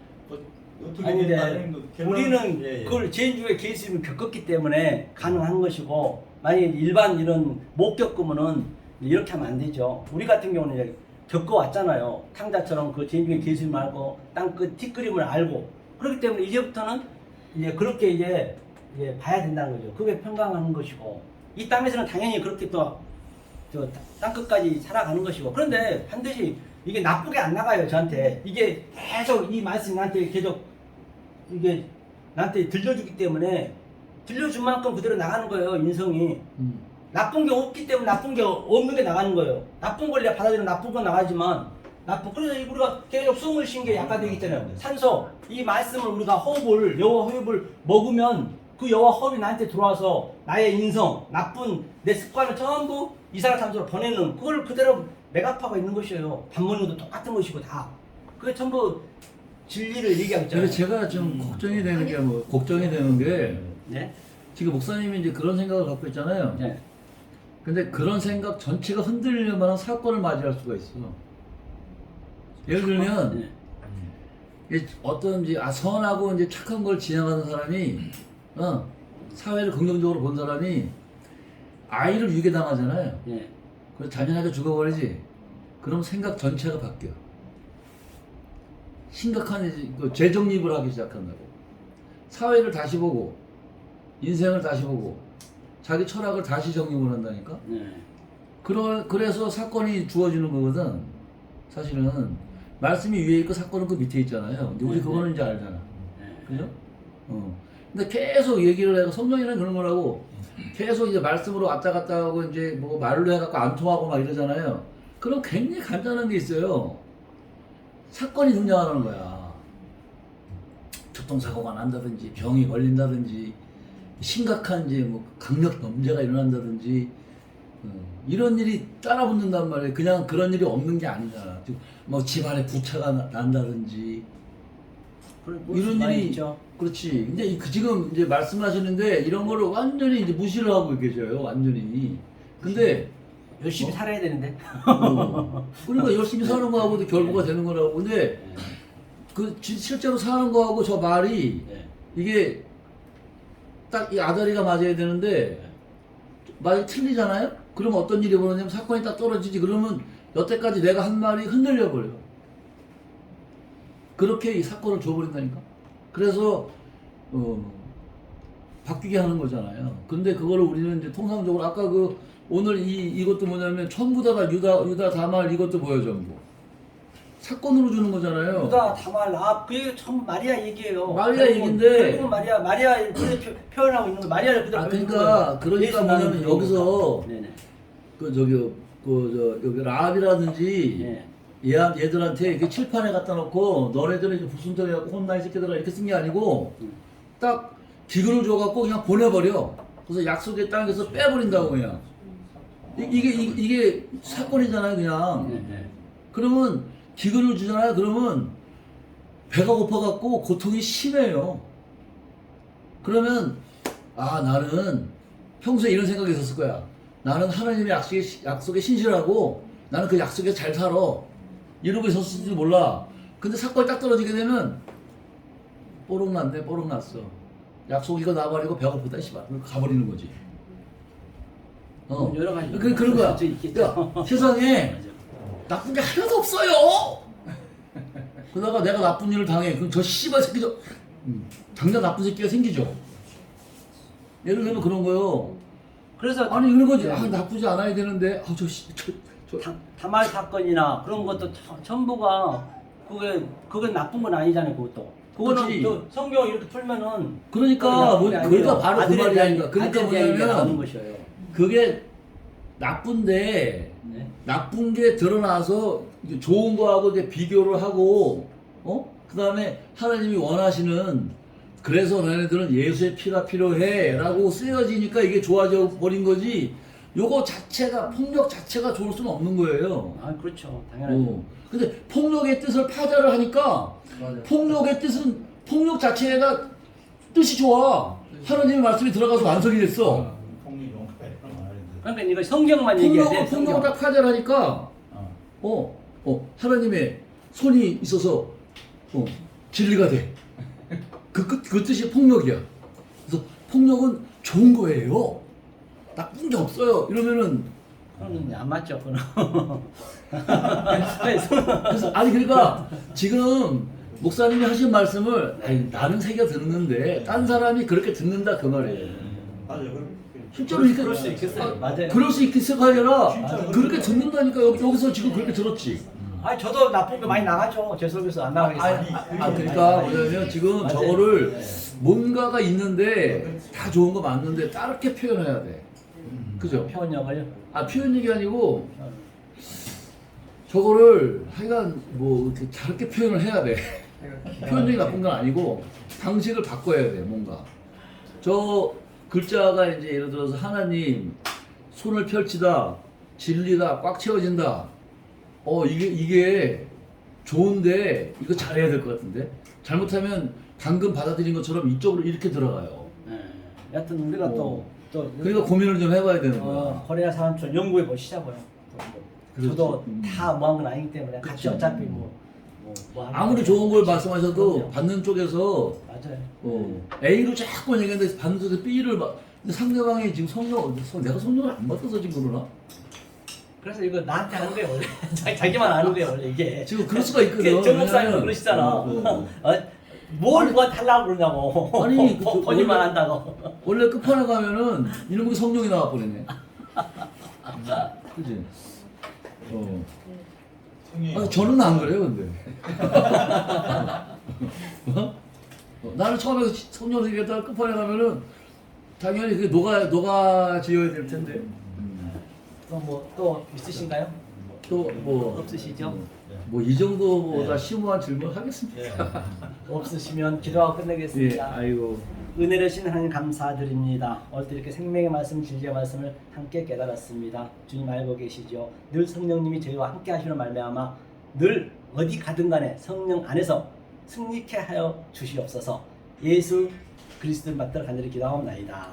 어떻게 된다는 거 우리는 그걸 제인주의 계시를 겪었기 때문에 가능한 것이고 만약에 일반 이런 못 겪으면은 이렇게 하면 안 되죠. 우리 같은 경우는 이제 겪어왔잖아요. 탕자처럼 그 제인주의 계시를 알고 땅끝 티끌임을 알고 그렇기 때문에 이제부터는 이제 그렇게 이제 봐야 된다는 거죠. 그게 평강하는 것이고 이 땅에서는 당연히 그렇게 또 땅끝까지 살아가는 것이고 그런데 반드시 이게 나쁘게 안 나가요. 저한테 이게 계속 이 말씀이 나한테 계속 이게 나한테 들려주기 때문에 들려준 만큼 그대로 나가는 거예요. 인성이. 나쁜 게 없기 때문에 나쁜 게 없는 게 나가는 거예요. 나쁜 걸 내가 받아들이면 나쁜 건 나가지만 그래서 우리가 계속 숨을 쉰 게 약화되어 있잖아요. 산소 이 말씀을 우리가 호흡을 여호와 호흡을 먹으면 그 여호와 호흡이 나한테 들어와서 나의 인성 나쁜 내 습관을 전부 이산화탄소로 보내는 그걸 그대로 매각하고 있는 것이에요. 밥 먹는 것도 똑같은 것이고 다 그게 전부 진리를 얘기하고 있잖아요. 그래서 제가 좀 걱정이 되는 게 걱정이 되는 게 네? 지금 목사님이 이제 그런 생각을 갖고 있잖아요. 네. 근데 그런 생각 전체가 흔들릴 만한 사건을 맞이할 수가 있어. 예를 들면 네. 어떤 이제 선하고 이제 착한 걸 지향하는 사람이 사회를 긍정적으로 본 사람이 아이를 유괴당하잖아요. 네. 그래서 잔인하게 죽어버리지. 그럼 생각 전체가 바뀌어. 심각한 재정립을 하기 시작한다고. 사회를 다시 보고 인생을 다시 보고 자기 철학을 다시 정립을 한다니까. 네. 그래서 사건이 주어지는 거거든. 사실은 말씀이 위에 있고 사건은 그 밑에 있잖아요. 근데 우리 네, 그거는 네. 이제 알잖아. 네. 그죠? 근데 계속 얘기를 해가 성령이란 그런 거라고 계속 이제 말씀으로 왔다 갔다 하고 이제 뭐 말로 해갖고 안 통하고 막 이러잖아요. 그럼 굉장히 간단한 게 있어요. 사건이 등장하는 거야. 교통사고가 난다든지 병이 걸린다든지 심각한 이제 뭐 강력 범죄가 일어난다든지 이런 일이 따라붙는단 말이에요. 그냥 그런 일이 없는 게 아니잖아. 뭐 집안에 부차가 난다든지 이런 일이 있죠. 그렇지. 근데 지금 이제 말씀하시는데 이런 거를 완전히 이제 무시를 하고 계셔요. 완전히. 근데 열심히 살아야 되는데. 그러니까 열심히 사는 거하고도 결부가 되는 거라고. 근데 그 실제로 사는 거하고 저 말이 네. 이게 딱 이 아다리가 맞아야 되는데 말이 틀리잖아요? 그러면 어떤 일이 벌어지냐면 사건이 딱 떨어지지. 그러면 여태까지 내가 한 말이 흔들려 버려. 그렇게 이 사건을 줘버린다니까. 그래서 바뀌게 하는 거잖아요. 근데 그거를 우리는 이제 통상적으로 아까 그 오늘 이것도 뭐냐면 전부 다가 유다 다말 이것도 뭐예요 전부 사건으로 주는 거잖아요. 유다 다말 그게 전 마리아 얘기예요. 마리아 얘기인데 결국은 마리아 그대로 표현하고 있는 거 마리아를 그대로 그러니까 뭐냐면 예수 여기서 네네. 여기 라합이라든지 네. 얘들한테 이렇게 칠판에 갖다 놓고 너네들은 이제 불순종해 갖고 혼나 이 새끼들아 이렇게 쓴 게 아니고 딱 기근을 줘갖고 그냥 보내버려. 그래서 약속의 땅에서 빼버린다고 그냥. 이게 사건이잖아요 그냥. 네. 그러면 기근을 주잖아요. 그러면 배가 고파갖고 고통이 심해요. 그러면 나는 평소에 이런 생각이 있었을 거야. 나는 하나님의 약속에 신실하고 나는 그 약속에 잘 살아. 이러고 있었을지 몰라. 근데 사건이 딱 떨어지게 되면 뽀록 났어. 약속 이거 나버리고 배고프다 씨발. 가버리는 거지. 여러 가지 그런 거야. 있겠죠. 야, 세상에 나쁜 게 하나도 없어요. 그러다가 내가 나쁜 일을 당해. 그럼 저 씨발 새끼 당장 나쁜 새끼가 생기죠. 예를 들면 그런 거요. 그래서 아니 이런 거지. 나쁘지 않아야 되는데 다말 사건이나 그런 것도 전부가 그게 나쁜 건 아니잖아요. 그거는 그렇지. 또 성경 이렇게 풀면은 그러니까 그러니까 바로 그 말이 아닌가. 그러니까 나오는 뭐냐면 것이에요. 그게 나쁜데 네. 나쁜 게 드러나서 이제 좋은 거하고 이제 비교를 하고 그 다음에 하나님이 원하시는 그래서 너네들은 예수의 피가 필요해 라고 쓰여지니까 이게 좋아져 버린 거지. 요거 자체가 폭력 자체가 좋을 수는 없는 거예요. 그렇죠. 당연하죠. 근데 폭력의 뜻을 파자를 하니까 폭력의 뜻은 폭력 자체가 뜻이 좋아. 하나님의 말씀이 들어가서 완성이 됐어. 그러니까 이거 성경만 얘기해야 돼. 폭력을 딱 파자를 하니까 하나님의 손이 있어서 진리가 돼. 그 뜻이 폭력이야. 그래서 폭력은 좋은 거예요. 나쁜 게 없어요. 이러면은 그건 안 맞죠. 그건. 그래서 그러니까 지금 목사님이 하신 말씀을 나는 새겨 듣는데 딴 사람이 그렇게 듣는다 그 말이에요. 맞아요. 실제로 이렇게 그럴 수 있겠어요. 맞아요. 그럴 수 있겠어가 아니라 진짜 그렇게 듣는다니까 여기서 지금 그렇게 들었지. 아 저도 나쁜 거 많이 나가죠. 제 속에서 안 나가겠어요. 그러니까 뭐냐면 지금 맞아요. 저거를 네. 뭔가가 있는데 다 좋은 거 맞는데 다르게 표현해야 돼. 그죠? 표현력을 표현력이 아니고 저거를 하여간 뭐 이렇게 다르게 표현을 해야 돼. 표현력이 나쁜 건 아니고 방식을 바꿔야 돼, 뭔가. 저 글자가 이제 예를 들어서 하나님 손을 펼치다, 진리다, 꽉 채워진다. 이게 좋은데 이거 잘해야 될 것 같은데. 잘못하면 방금 받아들인 것처럼 이쪽으로 이렇게 들어가요. 네. 여하튼 우리가 또 그러니까 고민을 좀 해봐야 되는 거야. 코리아 사람처럼 연구해 보시자고요. 그렇지. 저도 다 뭐 한 건 아니기 때문에 같이 그렇죠. 어차피 하는 아무리 거예요. 좋은 걸 말씀하셔도 그럼요. 받는 쪽에서 맞아요. A로 자꾸 얘기하는데 받는 쪽에서 B를 근데 상대방이 지금 내가 성령을 안 받아서 지금 그러나? 그래서 이거 나한테 하는 거예요 원래. 자기만 아는 거예요 원래 이게. 지금 그럴 수가 있거든. 정 목사님 왜냐면- 그러시잖아. 어. 뭘 누가 달라고 그러냐고. 아니, 본인만 원래- 한다고. 원래 끝판에 가면은 이놈의 성령이 나와버리네. 그지? 저는 안 그래요, 근데. 나는 처음에 성령 얘기했다가 끝판에 가면은 당연히 그게 녹아 지어야 될 텐데. 또 있으신가요? 또 뭐 없으시죠? 뭐 이 정도보다 네. 심오한 질문 하겠습니다. 없으시면 기도하고 예, 끝내겠습니다. 아이고. 은혜를 신 하나님 감사드립니다. 오늘 이렇게 생명의 말씀, 진리의 말씀을 함께 깨달았습니다. 주님 알고 계시죠? 늘 성령님이 저희와 함께 하시는 말미암아 늘 어디 가든 간에 성령 안에서 승리케 하여 주시옵소서. 예수 그리스도를 받들어 간절히 기도하옵나이다.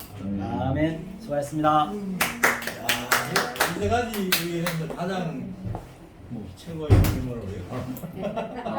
아멘. 수고하셨습니다. 세 가지 중에서 가장 최고의 질문을 우리가